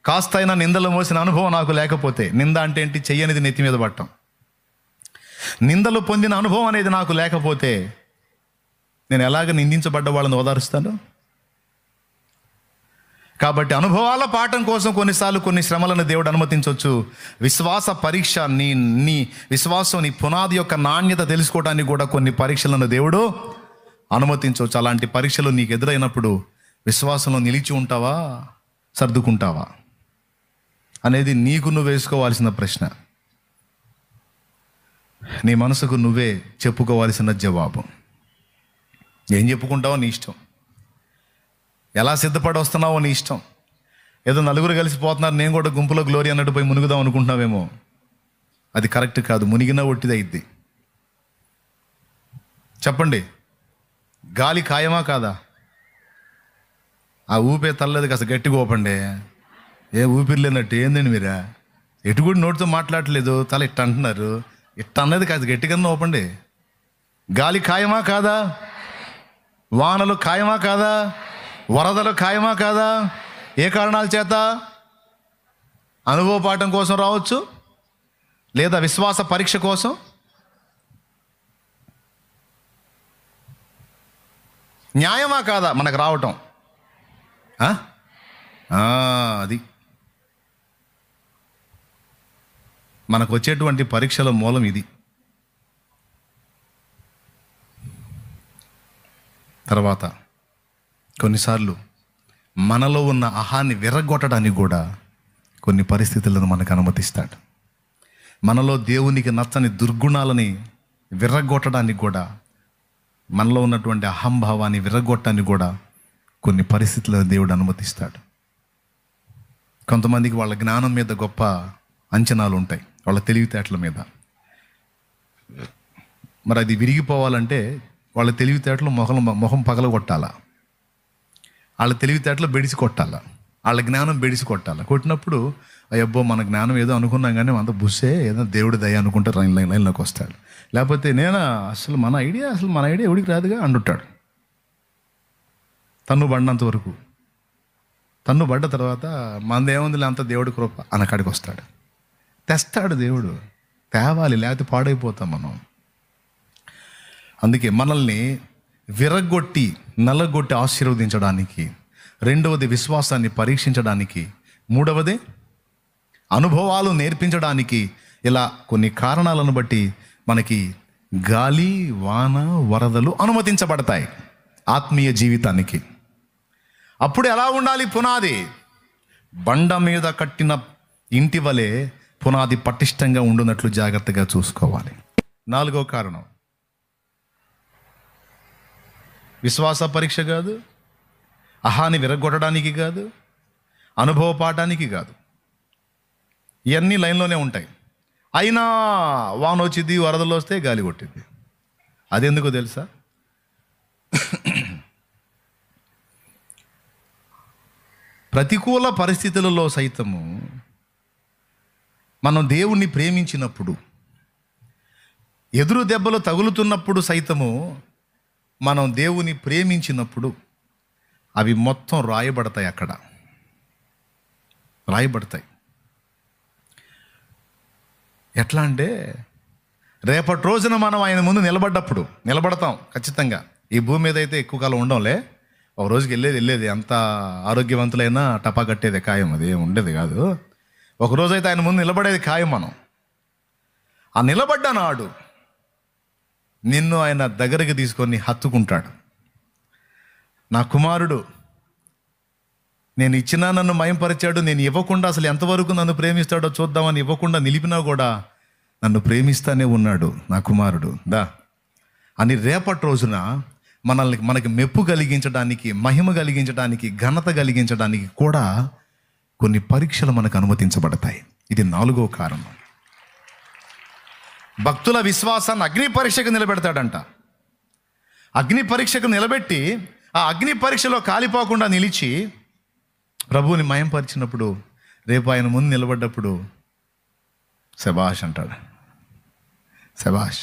కాస్తైనా నిందలు మోసిన అనుభవం నాకు లేకపోతే, నింద అంటే ఏంటి? చెయ్యనిది నెత్తి మీద పట్టం. నిందలు పొందిన అనుభవం అనేది నాకు లేకపోతే నేను ఎలాగ నిందించబడ్డ వాళ్ళని ఓదారుస్తాను? కాబట్టి అనుభవాల పాఠం కోసం కొన్నిసార్లు కొన్ని శ్రమలను దేవుడు అనుమతించవచ్చు. విశ్వాస పరీక్ష, నీ విశ్వాసం, నీ పునాది యొక్క నాణ్యత తెలుసుకోవడానికి కూడా కొన్ని పరీక్షలను దేవుడు అనుమతించవచ్చు. అలాంటి పరీక్షలు నీకు ఎదురైనప్పుడు విశ్వాసంలో నిలిచి ఉంటావా, సర్దుకుంటావా అనేది నీకు నువ్వు వేసుకోవాల్సిన ప్రశ్న. నీ మనసుకు నువ్వే చెప్పుకోవాల్సిన జవాబు. ఏం చెప్పుకుంటావో నీ ఇష్టం, ఎలా సిద్ధపడి వస్తున్నావో నీ ఇష్టం. ఏదో నలుగురు కలిసిపోతున్నారు, నేను కూడా గుంపులో గ్లోరీ అన్నట్టు పోయి మునుగుదాం అనుకుంటున్నావేమో. అది కరెక్ట్ కాదు. మునిగినా ఒట్టిది అయిద్ది. చెప్పండి, గాలి ఖాయమా కాదా? ఆ ఊపే తల్లది కాస్త గట్టిగా ఊపండి. ఏ ఊపిరి లేనట్టు ఏందండి మీరా? ఎటు కూడా నోటితో మాట్లాడట్లేదు, తల ఇట్ట అంటున్నారు. ఇట్ట అన్నది కాస్త గట్టిగా ఊపండి. గాలి ఖాయమా కాదా? వానలు ఖాయమా కాదా? వరదలు ఖాయమా కాదా? ఏ కారణాల చేత? అనుభవ పాఠం కోసం రావచ్చు, లేదా విశ్వాస పరీక్ష కోసం. న్యాయమా కాదా మనకు రావటం? అది మనకు వచ్చేటువంటి పరీక్షల మూలం ఇది. తర్వాత కొన్నిసార్లు మనలో ఉన్న అహాన్ని విర్రగొట్టడానికి కూడా కొన్ని పరిస్థితులను మనకు అనుమతిస్తాడు. మనలో దేవునికి నచ్చని దుర్గుణాలని విర్రగొట్టడానికి కూడా, మనలో ఉన్నటువంటి అహంభావాన్ని విర్రగొట్టడానికి కూడా కొన్ని పరిస్థితులను దేవుడు అనుమతిస్తాడు. కొంతమందికి వాళ్ళ జ్ఞానం మీద గొప్ప అంచనాలు ఉంటాయి, వాళ్ళ తెలివితేటల మీద. మరి అది విరిగిపోవాలంటే వాళ్ళ తెలివితేటలు మొహం పగలగొట్టాలా, వాళ్ళ తెలివితేటలు బెడిసి కొట్టాలా, వాళ్ళ జ్ఞానం బెడిసి కొట్టాలా. కొట్టినప్పుడు అయ్యబ్బో మన జ్ఞానం ఏదో అనుకున్నాం కానీ అంత బుస్సే, ఏదో దేవుడి దయ అనుకుంటే లైన్లోకి వస్తాడు. లేకపోతే అసలు మన ఐడియా ఎవడికి రాదుగా అంటుంటాడు. తన్ను పడినంత వరకు, తన్ను పడ్డ తర్వాత మనదేముందిలే అంత దేవుడి కృప అన్నకాడికి వస్తాడు. తెస్తాడు దేవుడు, తేవాలి, లేకపోతే పాడైపోతాం మనం. అందుకే మనల్ని విరగొట్టి నల్లగొట్టి ఆశీర్వదించడానికి, రెండవది విశ్వాసాన్ని పరీక్షించడానికి, మూడవది అనుభవాలు నేర్పించడానికి, ఇలా కొన్ని కారణాలను బట్టి మనకి గాలి, వాన, వరదలు అనుమతించబడతాయి ఆత్మీయ జీవితానికి. అప్పుడు ఎలా ఉండాలి పునాది? బండ మీద కట్టిన ఇంటి వలె పునాది పటిష్టంగా ఉండునట్లు జాగ్రత్తగా చూసుకోవాలి. 4వ కారణం, విశ్వాస పరీక్ష కాదు, అహాని విరగొట్టడానికి కాదు, అనుభవ పాఠానికి కాదు. ఇవన్నీ లైన్లోనే ఉంటాయి. అయినా వాన వచ్చింది, వరదలు వస్తే గాలి కొట్టింది. అదెందుకో తెలుసా? ప్రతికూల పరిస్థితులలో సైతము మనం దేవుణ్ణి ప్రేమించినప్పుడు, ఎదురు దెబ్బలు తగులుతున్నప్పుడు సైతము మనం దేవుని ప్రేమించినప్పుడు అవి మొత్తం రాయబడతాయి. అక్కడ రాయబడతాయి. ఎట్లా అంటే, రేపటి రోజున మనం ఆయన ముందు నిలబడతాం ఖచ్చితంగా. ఈ భూమి మీద అయితే ఎక్కువ కాలం ఉండంలే, ఒక రోజుకి వెళ్ళేది. అంత ఆరోగ్యవంతులైనా టపా కట్టేది ఖాయం, అది ఏమి ఉండేది కాదు. ఒకరోజు అయితే ఆయన ముందు నిలబడేది ఖాయం. మనం ఆ నిలబడ్డ నాడు నిన్ను ఆయన దగ్గరికి తీసుకొని హత్తుకుంటాడు. నా కుమారుడు, నేను ఇచ్చినా నన్ను మయంపరిచాడు, నేను ఇవ్వకుండా అసలు ఎంతవరకు నన్ను ప్రేమిస్తాడో చూద్దామని ఇవ్వకుండా నిలిపినా కూడా నన్ను ప్రేమిస్తానే ఉన్నాడు నా కుమారుడు దా అని రేపటి రోజున మనకి మెప్పు కలిగించడానికి, మహిమ కలిగించడానికి, ఘనత కలిగించడానికి కూడా కొన్ని పరీక్షలు మనకు అనుమతించబడతాయి. ఇది 4వ కారణం. భక్తుల విశ్వాసాన్ని అగ్ని పరీక్షకు నిలబెడతాడంట. అగ్ని పరీక్షకు నిలబెట్టి ఆ అగ్ని పరీక్షలో కాలిపోకుండా నిలిచి ప్రభువుని మయంపరిచినప్పుడు, రేపు ఆయన ముందు నిలబడ్డప్పుడు శబాష్ అంటాడు. శబాష్,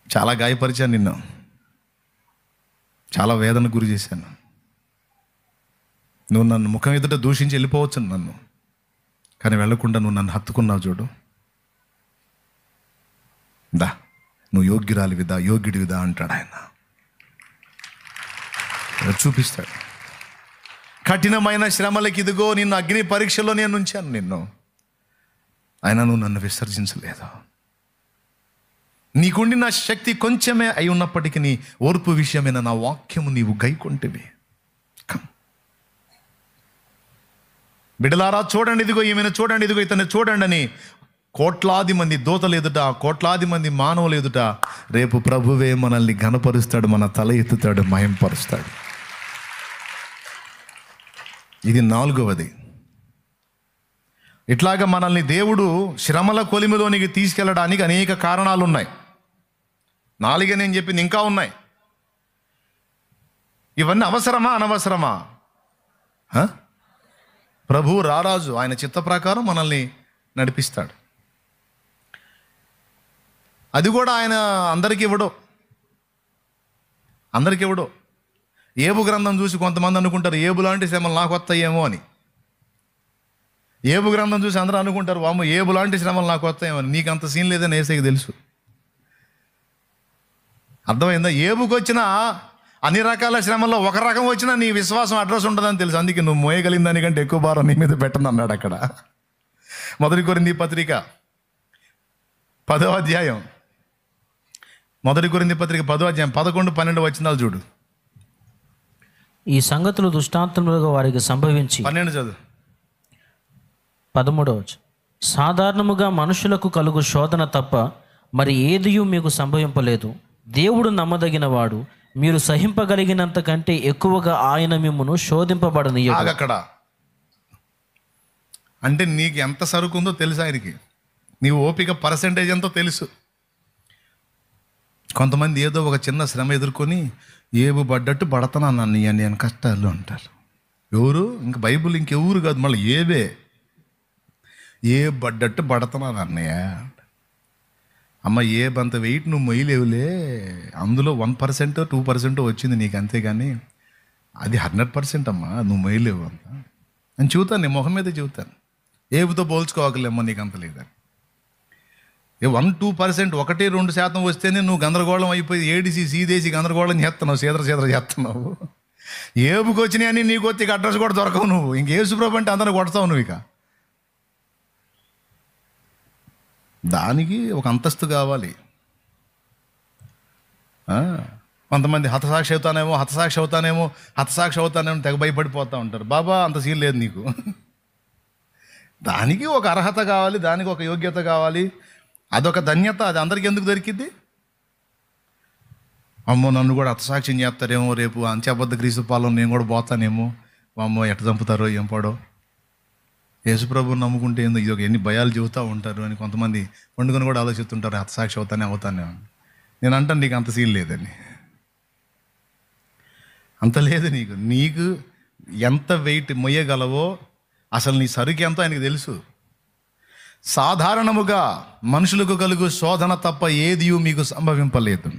చాలా గాయపరిచాను నిన్ను, చాలా వేదన గురి చేశాను, నువ్వు నన్ను ముఖం ఎదుట దూషించి వెళ్ళిపోవచ్చు నన్ను, కానీ వెళ్ళకుండా నువ్వు నన్ను హత్తుకున్నావు చూడు, దా నువ్వు యోగ్యురాలివిదా, యోగ్యుడివిదా అంటాడు ఆయన. చూపిస్తాడు. కఠినమైన శ్రమలకి ఇదిగో నిన్ను అగ్ని పరీక్షలో నేను ఉంచాను నిన్ను, అయినా నువ్వు నన్ను విసర్జించలేదు. నీకుండిన శక్తి కొంచెమే అయి ఉన్నప్పటికీ నీ ఓర్పు విషయమైన నా వాక్యము నీవు గైకొంటివి. బిడ్డలారా చూడండి, ఇదిగో ఈమెను చూడండి, ఇదిగో ఇతన్ని చూడండి అని కోట్లాది మంది దూతలు ఎదుట, కోట్లాది మంది మానవులు ఎదుట రేపు ప్రభువే మనల్ని ఘనపరుస్తాడు, మన తల ఎత్తుతాడు, మహింపరుస్తాడు. ఇది 4వది. ఇట్లాగా మనల్ని దేవుడు శ్రమల కొలిమిలోనికి తీసుకెళ్ళడానికి అనేక కారణాలు ఉన్నాయి. 4 నేను చెప్పింది ఇంకా ఉన్నాయి. ఇవన్నీ అవసరమా అనవసరమా? ప్రభువు రారాజు, ఆయన చిత్త ప్రకారం మనల్ని నడిపిస్తాడు. అది కూడా ఆయన అందరికీ ఇవ్వడు. ఏబు గ్రంథం చూసి కొంతమంది అనుకుంటారు ఏబు లాంటి శ్రమలు నాకు వస్తాయేమో అని. ఏబు గ్రంథం చూసి అందరూ అనుకుంటారు వామ్మో ఏబు లాంటి శ్రమలు నాకు వస్తాయేమో అని. నీకు అంత సీన్ లేదని ఏసైకి తెలుసు. అర్థమైందా? ఏబుకి వచ్చిన అన్ని రకాల శ్రమల్లో ఒక రకం వచ్చినా నీ విశ్వాసం అడ్రస్ ఉంటుందని తెలుసు. అందుకే నువ్వు మోయగలిగిన దానికంటే ఎక్కువ భారం నీ మీద పెట్టను అన్నాడు అక్కడ. 1 కొరింథీ పత్రిక 10వ అధ్యాయం, 1 కొరింథీ పత్రిక 10వ అధ్యాయం 11, 12 వచనాలు చూడు. ఈ సంగతులు దృష్టాంతములుగా వారికి సంభవించి 12 చదువు. 13వ సాధారణముగా మనుషులకు కలుగు శోధన తప్ప మరి ఏదియూ మీకు సంభవింపలేదు. దేవుడు నమ్మదగిన వాడు, మీరు సహింపగలిగినంత కంటే ఎక్కువగా ఆయన మిమ్మును శోధింపబడనీయడు. అక్కడ అంటే నీకు ఎంత సరుకు ఉందో తెలుసు ఆయనకి, నీ ఓపిక పర్సెంటేజ్ ఎంతో తెలుసు. కొంతమంది ఏదో ఒక చిన్న శ్రమ ఎదుర్కొని ఏబు పడ్డట్టు పడతాను అన్నయ్య నేను కష్టాలు అంటారు. ఎవరు? ఇంక బైబుల్ ఇంకెవరు కాదు, మళ్ళీ ఏ పడ్డట్టు పడుతున్నాను అన్నయ్య. అమ్మ ఏబంత వెయిట్ నువ్వు మొయ్యలేవులే, అందులో 1% 2% వచ్చింది నీకు, అంతేగాని అది 100% అమ్మా నువ్వు మొయ్యలేవు అంత నేను చెబుతాను, నీ మొహం మీద చెబుతాను. ఏబుతో పోల్చుకోవాలేమ్మా నీకు అంత లేదని. 1-2%, 1-2% వస్తేనే నువ్వు గందరగోళం అయిపోయి ఏడిసి సీదేసి గందరగోళం చేస్తున్నావు, సీదర చేస్తున్నావు. ఏబుకి వచ్చినాయి అని నీకు వచ్చి అడ్రస్ కూడా దొరకవు నువ్వు. ఇంక యేసుప్రభు అంటే అందరిని కొడతావు నువ్వు. ఇక దానికి ఒక అంతస్తు కావాలి. కొంతమంది హతసాక్షి అవుతానేమో తెగ భయపడిపోతూ ఉంటారు. బాబా అంత సీన్ లేదు నీకు. దానికి ఒక అర్హత కావాలి, దానికి ఒక యోగ్యత కావాలి, అదొక ధన్యత. అది అందరికీ ఎందుకు దొరికింది? అమ్మో నన్ను కూడా హతసాక్ష్యం చేస్తారేమో, రేపు అంత్యబద్ధ క్రీస్తు పాలన నేను కూడా పోతానేమో, అమ్మో ఎట్ట చంపుతారో ఏం పాడో, యేసుప్రభుని నమ్ముకుంటే ఏందో ఇది ఎన్ని భయాలు చెబుతూ ఉంటారు అని కొంతమంది పండుగను కూడా ఆలోచిస్తుంటారు, హతసాక్షి అవుతానే. నేను అంటాను నీకు అంత సీన్ లేదని, అంత లేదు నీకు ఎంత వెయిట్ మొయ్యగలవో అసలు నీ సరుకు ఎంతో ఆయనకు తెలుసు. సాధారణముగా మనుషులకు కలుగు శోధన తప్ప ఏదియూ మీకు సంభవింపలేదు.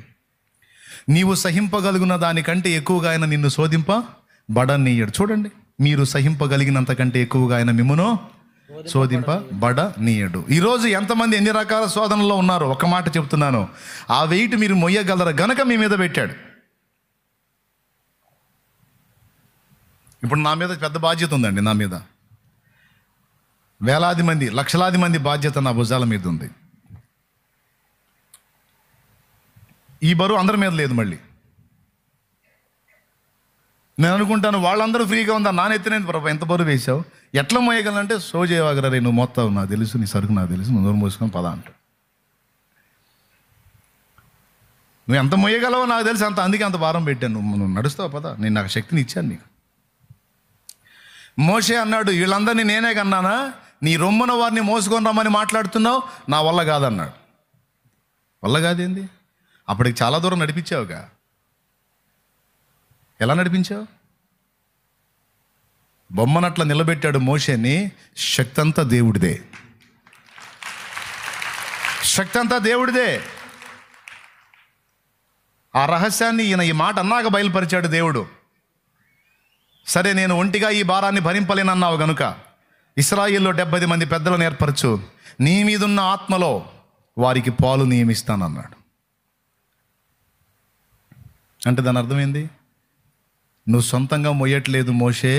నీవు సహింపగలుగున్న దానికంటే ఎక్కువగా ఆయన నిన్ను శోధింపబడనీయడు. చూడండి, మీరు సహింపగలిగినంత కంటే ఎక్కువగా ఆయన మిమ్మును శోధింపబడనీయడు. ఈరోజు ఎంతమంది ఎన్ని రకాల శోధనలో ఉన్నారో ఒక మాట చెప్తున్నాను, ఆ వెయిట్ మీరు మొయ్యగలరు గనక మీ మీద పెట్టాడు. ఇప్పుడు నా మీద పెద్ద బాధ్యత ఉందండి, నా మీద వేలాది మంది లక్షలాది మంది బాధ్యత నా భుజాల మీద ఉంది. ఈ బరువు అందరి మీద లేదు. మళ్ళీ నేను అనుకుంటాను వాళ్ళందరూ ఫ్రీగా ఉందా, నా నెత్తిన ప్రభు ఎంత బరువు వేసావు, ఎట్లా మోయగలంటే సోజేవాగరే నువ్వు మొత్తం నాకు తెలుసు, నీ సరుకు నాకు తెలుసు, నువ్వు నోరు మూసుకొని పద అంట. నువ్వు ఎంత మోయగలవో నాకు తెలుసు, అందుకే అంత భారం పెట్టాను. నువ్వు నడుస్తావు పద, నేను నాకు శక్తిని ఇచ్చాను నీకు. మోషే అన్నాడు, వీళ్ళందరినీ నేనే కన్నానా, నీ రొమ్మున వారిని మోసుకొని రమ్మని మాట్లాడుతున్నావు, నా వల్ల కాదన్నాడు. వల్ల కాదేంది, అప్పటికి చాలా దూరం నడిపించావుగా. ఎలా నడిపించావు? బొమ్మనట్ల నిలబెట్టాడు మోషేని. శక్తి అంతా దేవుడిదే, శక్తి అంతా దేవుడిదే. ఆ రహస్యాన్ని ఈయన ఈ మాట అన్నాక బయలుపరిచాడు దేవుడు. సరే, నేను ఒంటిగా ఈ భారాన్ని భరింపలేనన్నావు గనుక ఇశ్రాయేల్లో 70 మంది పెద్దలను ఏర్పరచు, నీ మీదున్న ఆత్మలో వారికి పాలు నియమిస్తానన్నాడు. అంటే దాని అర్థమైంది, నువ్వు సొంతంగా మొయ్యట్లేదు మోషే,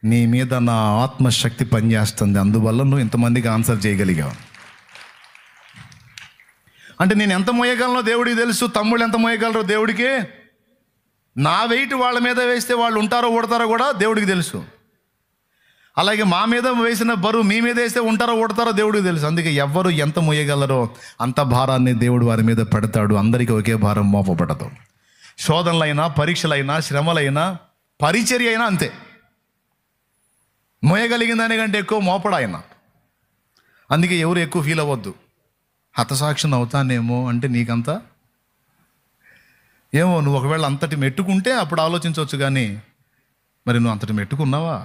నీ మీద నా ఆత్మశక్తి పనిచేస్తుంది, అందువల్ల నువ్వు ఇంతమందికి ఆన్సర్ చేయగలిగావు. అంటే నేను ఎంత మోయగలనో దేవుడికి తెలుసు, తమ్ముళ్ళు ఎంత మోయగలరో దేవుడికి. నా వెయిట్ వాళ్ళ మీద వేస్తే వాళ్ళు ఉంటారో ఓడతారో కూడా దేవుడికి తెలుసు. అలాగే మా మీద వేసిన బరువు మీ మీద వేస్తే ఉంటారో ఓడతారో దేవుడికి తెలుసు. అందుకే ఎవ్వరు ఎంత మోయగలరో అంత భారాన్ని దేవుడు వారి మీద పెడతాడు. అందరికీ ఒకే భారం మోపబడదు. శోధనలైనా, పరీక్షలైనా, శ్రమలైనా, పరిచర్య అయినా అంతే. మోయగలిగిన దానికంటే ఎక్కువ మోపడాయన. అందుకే ఎవరు ఎక్కువ ఫీల్ అవ్వద్దు. హతసాక్షిని అవుతానేమో అంటే నీకంతా ఏమో, నువ్వు ఒకవేళ అంతటి మెట్టుకుంటే అప్పుడు ఆలోచించవచ్చు, కానీ మరి నువ్వు అంతటి మెట్టుకున్నావా?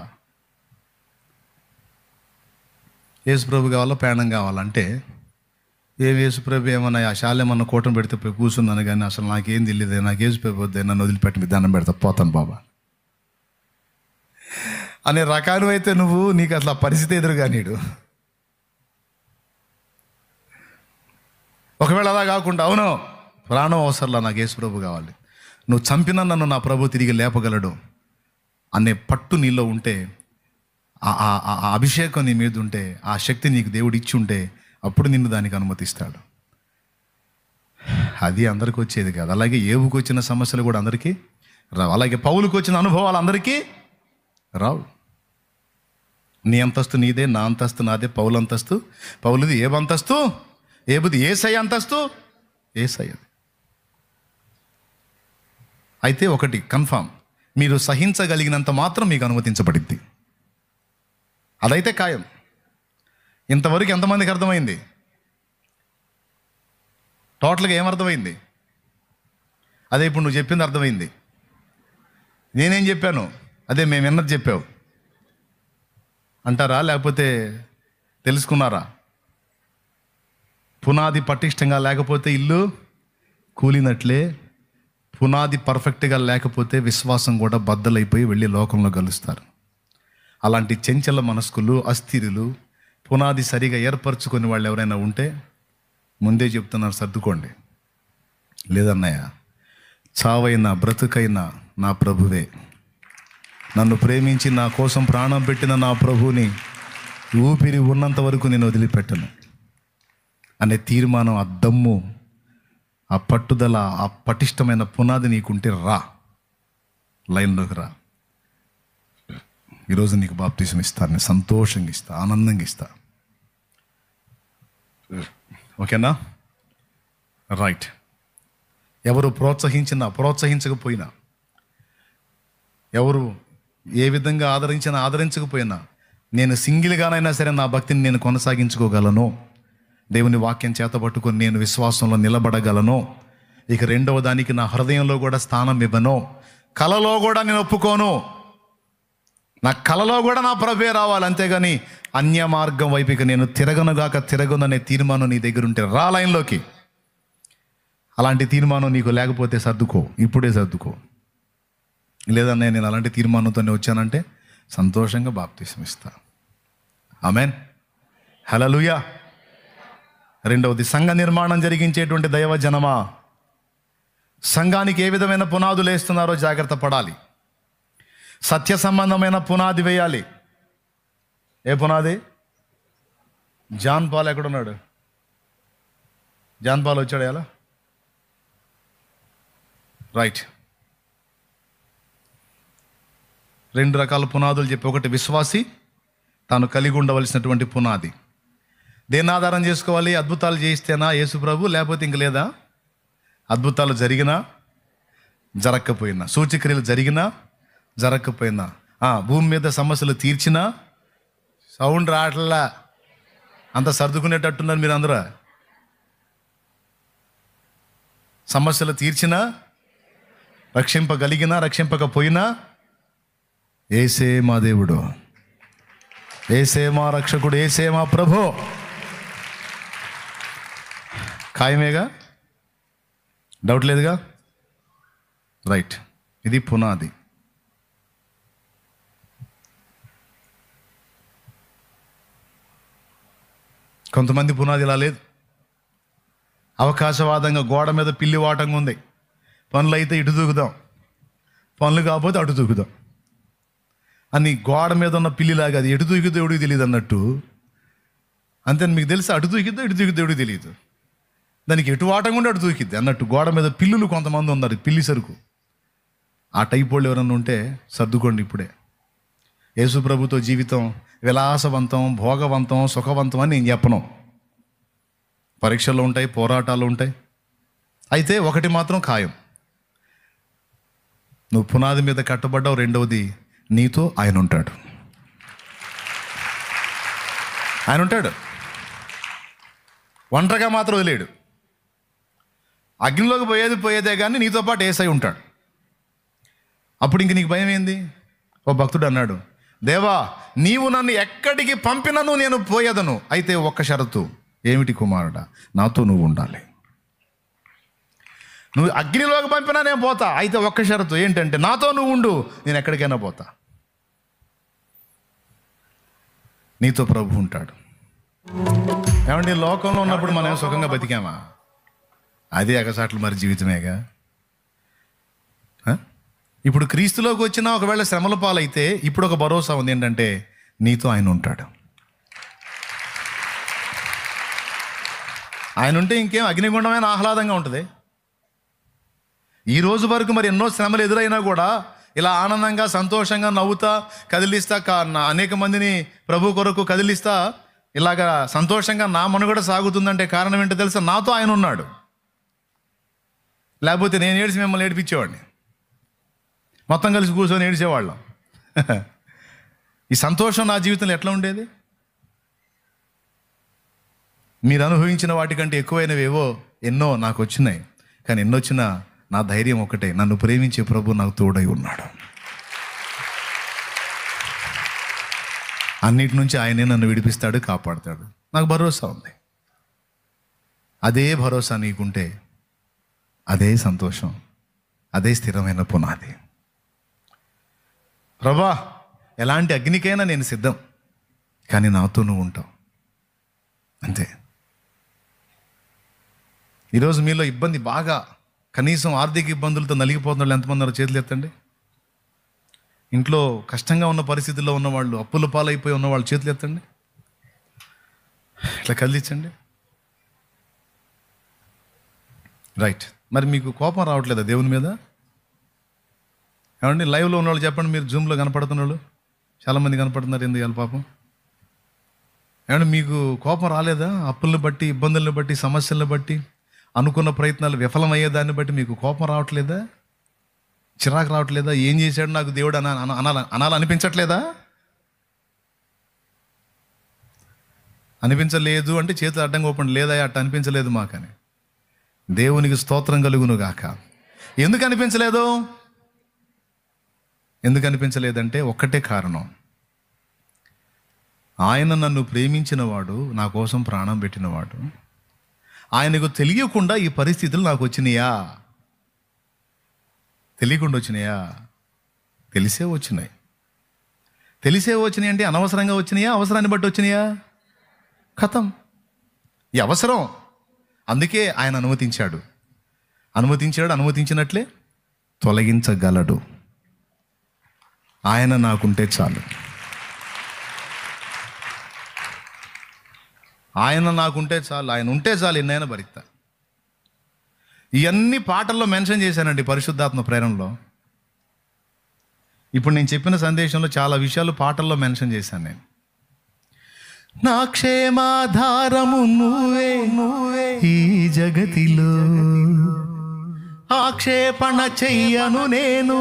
యేసుప్రభు కావాలా, ప్రాణం కావాలంటే యేసుప్రభు ఏమన్నా ఆ శాలేమన్నా కూటం పెడితే పోయి కూర్చున్నాను, కానీ అసలు నాకేం తెలియదు, నాకు యేసుప్రభు వద్దే, నన్ను వదిలిపెట్టి మీ దండం పెడతా పోతాను బాబా అనే రకాలు అయితే నువ్వు, నీకు అసలు ఆ పరిస్థితి ఎదురుగా నీడు. ఒకవేళ అలా కాకుండా అవును ప్రాణం అవసరంలా, నాకు యేసుప్రభు కావాలి, నువ్వు చంపినా నన్ను నా ప్రభు తిరిగి లేపగలడు అనే పట్టు నీలో ఉంటే, ఆ అభిషేకం నీ మీద ఉంటే, ఆ శక్తి నీకు దేవుడు ఇచ్చి ఉంటే, అప్పుడు నిన్ను దానికి అనుమతిస్తాడు. అది అందరికీ వచ్చేది కాదు. అలాగే ఏవుకు వచ్చిన సమస్యలు కూడా అందరికీ రావు. అలాగే పౌలుకు వచ్చిన అనుభవాలు అందరికీ రావు. నీ అంతస్తు నీదే, నా అంతస్తు నాదే. పౌలు అంతస్తు పౌలుది, ఏబు అంతస్తు ఏబుది, యేసయ్య అంతస్తు యేసయ్యది. అయితే ఒకటి కన్ఫామ్, మీరు సహించగలిగినంత మాత్రం మీకు అనుమతించబడింది. అదైతే ఖాయం. ఇంతవరకు ఎంతమందికి అర్థమైంది? టోటల్గా ఏమర్థమైంది? అదే ఇప్పుడు నువ్వు చెప్పింది అర్థమైంది. నేనేం చెప్పాను అదే మేము విన్నది చెప్పావు అంటారా, లేకపోతే తెలుసుకున్నారా? పునాది పటిష్టంగా లేకపోతే ఇల్లు కూలినట్లే, పునాది పర్ఫెక్ట్గా లేకపోతే విశ్వాసం కూడా బద్దలైపోయి వెళ్ళి లోకంలో కలుస్తారు. అలాంటి చెంచల మనస్కులు, అస్థిరులు, పునాది సరిగా ఏర్పరచుకొని వాళ్ళు ఎవరైనా ఉంటే ముందే చెప్తున్నారు, సర్దుకోండి. లేదన్నయ్య, చావైనా బ్రతుకైనా నా ప్రభువే, నన్ను ప్రేమించి నా కోసం ప్రాణం పెట్టిన నా ప్రభువుని ఊపిరి ఉన్నంత వరకు నేను వదిలిపెట్టను అనే తీర్మానం, ఆ దమ్ము, ఆ పట్టుదల, ఆ పటిష్టమైన పునాది నీకుంటే రా, లైన్లోకి రా. ఈరోజు నీకు బాప్తిసం ఇస్తాను, నేను సంతోషంగా ఇస్తా, ఆనందంగా ఇస్తా. ఓకేనా? రైట్. ఎవరు ప్రోత్సహించినా ప్రోత్సహించకపోయినా, ఎవరు ఏ విధంగా ఆదరించినా ఆదరించకపోయినా, నేను సింగిల్గానైనా సరే నా భక్తిని నేను కొనసాగించుకోగలను. దేవుని వాక్యం చేతబట్టుకొని నేను విశ్వాసంలో నిలబడగలను. ఇక రెండవ దానికి నా హృదయంలో కూడా స్థానం ఇవ్వను. కలలో కూడా నేను ఒప్పుకోను. నా కలలో కూడా నా ప్రభువే రావాలి, అంతేగాని అన్య మార్గం వైపుకి నేను తిరగననే తీర్మానం నీ దగ్గర ఉంటే రా లైన్లోకి. అలాంటి తీర్మానం నీకు లేకపోతే సర్దుకో, ఇప్పుడే సర్దుకో. లేదన్నా నేను అలాంటి తీర్మానంతోనే వచ్చానంటే సంతోషంగా బాప్తిసం ఇస్తా. ఆమెన్, హల్లెలూయా. రెండవది, సంఘ నిర్మాణం జరిగించేటువంటి దైవజనమా, సంఘానికి ఏ విధమైన పునాదులు వేస్తున్నారో జాగ్రత్త పడాలి. సత్య సంబంధమైన పునాది వేయాలి. ఏ పునాది? జాన్ పాల్ ఎక్కడున్నాడు? జాన్ పాల్ వచ్చాడు ఎలా? రైట్. 2 రకాల పునాదులు చెప్పి, ఒకటి విశ్వాసి తాను కలిగి ఉండవలసినటువంటి పునాది. దేన్ని ఆధారం చేసుకోవాలి? అద్భుతాలు చేయిస్తేనా యేసు ప్రభు, లేకపోతే ఇంక లేదా? అద్భుతాలు జరిగినా జరగకపోయినా, సూచక్రియలు జరిగినా జరగకపోయినా, భూమి మీద సమస్యలు తీర్చినా, సౌండ్ రావట్లా, అంత సర్దుకునేటట్టున్నారు మీరు అందరూ. సమస్యలు తీర్చినా, రక్షింపగలిగినా రక్షింపకపోయినా, ఏసే మా దేవుడు, ఏసే మా రక్షకుడు, ఏసే మా ప్రభు. ఖాయమేగా, డౌట్ లేదుగా? రైట్. ఇది పునాది. కొంతమంది పునాది ఇలా లేదు. అవకాశవాదంగా గోడ మీద పిల్లి వాటంగా ఉంది. పనులు అయితే ఇటు దూకుదాం, పనులు కాకపోతే అటు దూకుదాం అని గోడ మీద ఉన్న పిల్లిలాగా, అది ఎటు దూకిద్దో ఎవడికి తెలియదు అన్నట్టు. అంతే, మీకు తెలుసా? అటు దూకిద్దో ఇటు దూకిద్దో ఎవడికి తెలియదు. దానికి ఎటు వాటంగా ఉండి అటు దూకిద్ది అన్నట్టు. గోడ మీద పిల్లులు కొంతమంది ఉన్నారు, పిల్లి సరుకు. ఆ టైప్ వాళ్ళు ఎవరన్నా ఉంటే సర్దుకోండి ఇప్పుడే. యేసు ప్రభుతో జీవితం విలాసవంతం, భోగవంతం, సుఖవంతం అని నేను చెప్పను. పరీక్షలు ఉంటాయి, పోరాటాలు ఉంటాయి. అయితే ఒకటి మాత్రం ఖాయం, నువ్వు పునాది మీద కట్టబడ్డావు. రెండవది, నీతో ఆయన ఉంటాడు. ఆయన ఉంటాడు, ఒంటరిగా మాత్రం వదిలేడు. అగ్నిలోకి పోయేదే కానీ నీతో పాటు యేసయ్య ఉంటాడు. అప్పుడు ఇంక నీకు భయం ఏంది? ఓ భక్తుడు అన్నాడు, దేవా నీవు నన్ను ఎక్కడికి పంపినను నేను పోయేదను, అయితే ఒక్క షరతు. ఏమిటి కుమారుడా? నాతో నువ్వు ఉండాలి. నువ్వు అగ్నిలోకి పంపినా నేను పోతా, అయితే ఒక్క షరతు ఏంటంటే నాతో నువ్వు ఉండు, నేను ఎక్కడికైనా పోతా. నీతో ప్రభు ఉంటాడు. ఏమంటే లోకంలో ఉన్నప్పుడు మనం సుఖంగా బతికామా? అదే ఎగసాట్లు మరి జీవితమేగా. ఇప్పుడు క్రీస్తులోకి వచ్చినా ఒకవేళ శ్రమల పాలైతే ఇప్పుడు ఒక భరోసా ఉంది, ఏంటంటే నీతో ఆయన ఉంటాడు. ఆయన ఉంటే ఇంకేం అగ్నిగుండమైన ఆహ్లాదంగా ఉంటుంది. ఈ రోజు వరకు మరి ఎన్నో శ్రమలు ఎదురైనా కూడా ఇలా ఆనందంగా, సంతోషంగా, నవ్వుతా, కదిలిస్తా, అనేక మందిని ప్రభు కొరకు కదిలిస్తా, ఇలాగా సంతోషంగా నా మనుగడ సాగుతుందంటే కారణం ఏంటో తెలుసా? నాతో ఆయన ఉన్నాడు. లేకపోతే నేను ఏడిసి మిమ్మల్ని ఏడిపించేవాడిని, మొత్తం కలిసి కూర్చొని ఏడిచేవాళ్ళం. ఈ సంతోషం నా జీవితంలో ఎట్లా ఉండేది? మీరు అనుభవించిన వాటికంటే ఎక్కువైనవేవో ఎన్నో నాకు వచ్చినాయి. కానీ ఎన్నొచ్చినా నా ధైర్యం ఒకటే, నన్ను ప్రేమించే ప్రభు నాకు తోడై ఉన్నాడు. అన్నిటి నుంచి ఆయనే నన్ను విడిపిస్తాడు, కాపాడుతాడు. నాకు భరోసా ఉంది. అదే భరోసా నీకుంటే అదే సంతోషం, అదే స్థిరమైన పునాది. ప్రభా ఎలాంటి అగ్నికైనా నేను సిద్ధం, కానీ నాతో నువ్వు ఉంటావు, అంతే. ఈరోజు మీలో ఇబ్బంది బాగా, కనీసం ఆర్థిక ఇబ్బందులతో నలిగిపోతున్న వాళ్ళు ఎంతమంది ఉన్నారో చేతులు ఎత్తండి. ఇంట్లో కష్టంగా ఉన్న పరిస్థితుల్లో ఉన్నవాళ్ళు, అప్పుల పాలైపోయి ఉన్నవాళ్ళు చేతులు ఎత్తండి. ఇట్లా కదిలించండి. రైట్. మరి మీకు కోపం రావట్లేదా దేవుని మీద? ఏమండి లైవ్లో ఉన్నవాళ్ళు చెప్పండి, మీరు జూమ్లో కనపడుతున్న వాళ్ళు చాలామంది కనపడుతున్నారు, ఎందుకు పాపం? ఏమంటే మీకు కోపం రాలేదా? అప్పులను బట్టి, ఇబ్బందులను బట్టి, సమస్యలను బట్టి, అనుకున్న ప్రయత్నాలు విఫలమయ్యే దాన్ని బట్టి మీకు కోపం రావట్లేదా? చిరాకు రావట్లేదా? ఏం చేశాడు నాకు దేవుడు అనాలనిపించట్లేదా? అనిపించలేదు అంటే చేతులు అడ్డంగా ఓపెన్ లేదా అట్ట అనిపించలేదు మాకని. దేవునికి స్తోత్రం కలుగును గాక. ఎందుకు అనిపించలేదు? ఎందుకు అనిపించలేదంటే ఒక్కటే కారణం, ఆయన నన్ను ప్రేమించినవాడు, నా కోసం ప్రాణం పెట్టినవాడు. ఆయనకు తెలియకుండా ఈ పరిస్థితులు నాకు వచ్చినాయా? తెలియకుండా వచ్చినాయా? తెలిసే వచ్చినాయి. తెలిసే వచ్చినాయి అంటే అనవసరంగా వచ్చినాయా? అవసరాన్ని బట్టి వచ్చినాయా? ఖతం. ఈ అవసరం, అందుకే ఆయన అనుమతించాడు. అనుమతించినట్లే తొలగించగలడు. ఆయన నాకుంటే చాలు. ఆయన నాకుంటే చాలు. ఆయన ఉంటే చాలు, ఎన్నైనా భరిస్తా. ఇవన్నీ పాటల్లో మెన్షన్ చేశానండి, పరిశుద్ధాత్మ ప్రేరణలో. ఇప్పుడు నేను చెప్పిన సందేశంలో చాలా విషయాలు పాటల్లో మెన్షన్ చేశాను నేను. నా క్షేమాధారము నువ్వే ఈ జగతిలో, ఆక్షేపణ చెయ్యను నేను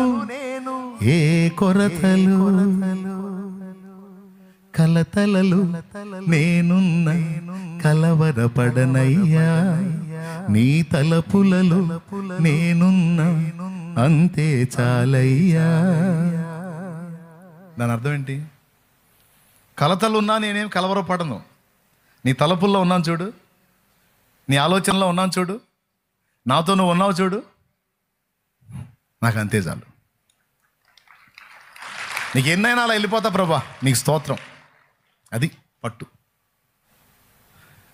ఏ కొరతలు, కలతలలు నేనున్న కలవరపడనయ్యా, నీ తలపులలో నేనున్న అంతే చాలయ్యా. దాని అర్థం ఏంటి? కలతలున్నా నేనేం కలవరపడను. నీ తలపుల్లో ఉన్నాను చూడు, నీ ఆలోచనలో ఉన్నాను చూడు, నాతో నువ్వు ఉన్నావు చూడు, నాకు అంతే చాలు. నీకు ఎన్నైనా అలా వెళ్ళిపోతా ప్రభా, నీకు స్తోత్రం. అది పట్టు.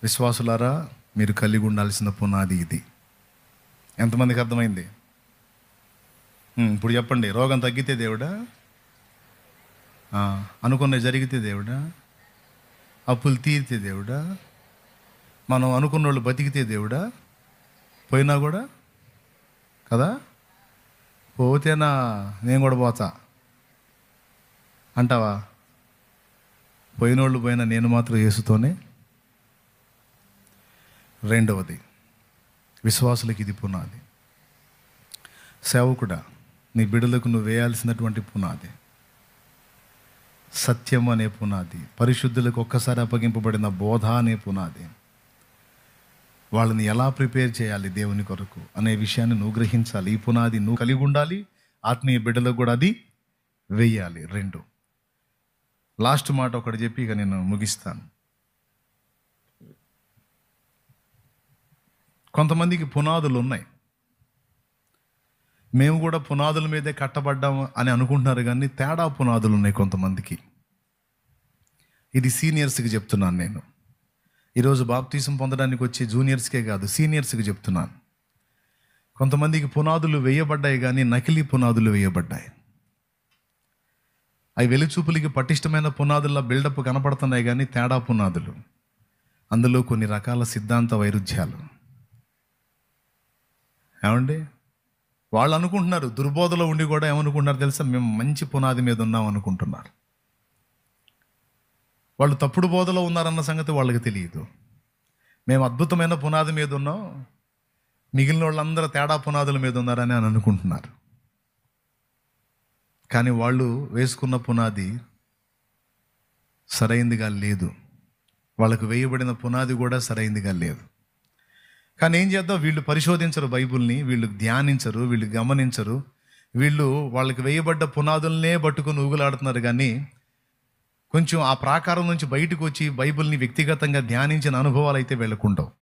విశ్వాసులారా, మీరు కలిగి ఉండాల్సిన పునాది ఇది. ఎంతమందికి అర్థమైంది? ఇప్పుడు చెప్పండి. రోగం తగ్గితే దేవుడా, అనుకున్నది జరిగితే దేవుడా, అప్పులు తీరితే దేవుడా, మనం అనుకున్న వాళ్ళు బతికితే దేవుడా, పోయినా కూడా కదా, పోతేనా నేను కూడా పోతా అంటావా? పోయినోళ్ళు పోయినా నేను మాత్రం యేసుతోనే. రెండవది, విశ్వాసులకి ఇది పునాది. సేవకుడా, నీ బిడ్డలకు నువ్వు వేయాల్సినటువంటి పునాది సత్యం అనే పునాది. పరిశుద్ధులకు ఒక్కసారి అప్పగింపబడిన బోధ అనే పునాది. వాళ్ళని ఎలా ప్రిపేర్ చేయాలి దేవుని కొరకు అనే విషయాన్ని నువ్వు గ్రహించాలి. ఈ పునాది నువ్వు కలిగి ఉండాలి. ఆత్మీయ బిడ్డలకు కూడా అది వేయాలి. రెండు, లాస్ట్ మాట ఒకటి చెప్పి ఇక నేను ముగిస్తాను. కొంతమందికి పునాదులు ఉన్నాయి. మేము కూడా పునాదుల మీదే కట్టబడ్డాము అని అనుకుంటున్నారు, కానీ తేడా పునాదులు ఉన్నాయి కొంతమందికి. ఇది సీనియర్స్కి చెప్తున్నాను నేను. ఈరోజు బాప్తీసం పొందడానికి వచ్చే జూనియర్స్కే కాదు, సీనియర్స్కి చెప్తున్నాను. కొంతమందికి పునాదులు వేయబడ్డాయి, కానీ నకిలీ పునాదులు వేయబడ్డాయి. అవి వెలుచూపులకి పటిష్టమైన పునాదుల్లో బిల్డప్ కనపడుతున్నాయి, కానీ తేడా పునాదులు. అందులో కొన్ని రకాల సిద్ధాంత వైరుధ్యాలు. ఏమండి, వాళ్ళు అనుకుంటున్నారు, దుర్బోధలో ఉండి కూడా ఏమనుకుంటున్నారు తెలుసా, మేము మంచి పునాది మీద ఉన్నాం అనుకుంటున్నారు. వాళ్ళు తప్పుడు బోధలో ఉన్నారన్న సంగతి వాళ్ళకి తెలియదు. మేము అద్భుతమైన పునాది మీద ఉన్నాం, మిగిలిన వాళ్ళందరూ తేడా పునాదుల మీద ఉన్నారని అని అనుకుంటున్నారు. కానీ వాళ్ళు వేసుకున్న పునాది సరైందిగా లేదు. వాళ్ళకు వేయబడిన పునాది కూడా సరైందిగా లేదు. కానీ ఏం చేద్దాం, వీళ్ళు పరిశోధించరు బైబిల్ని, వీళ్ళు ధ్యానించరు, వీళ్ళు గమనించరు. వీళ్ళు వాళ్ళకి వేయబడ్డ పునాదులనే పట్టుకుని ఊగులాడుతున్నారు, కానీ కొంచెం ఆ ప్రాకారం నుంచి బయటకు వచ్చి బైబిల్ని వ్యక్తిగతంగా ధ్యానించిన అనుభవాలు అయితే వీళ్ళకుండవు.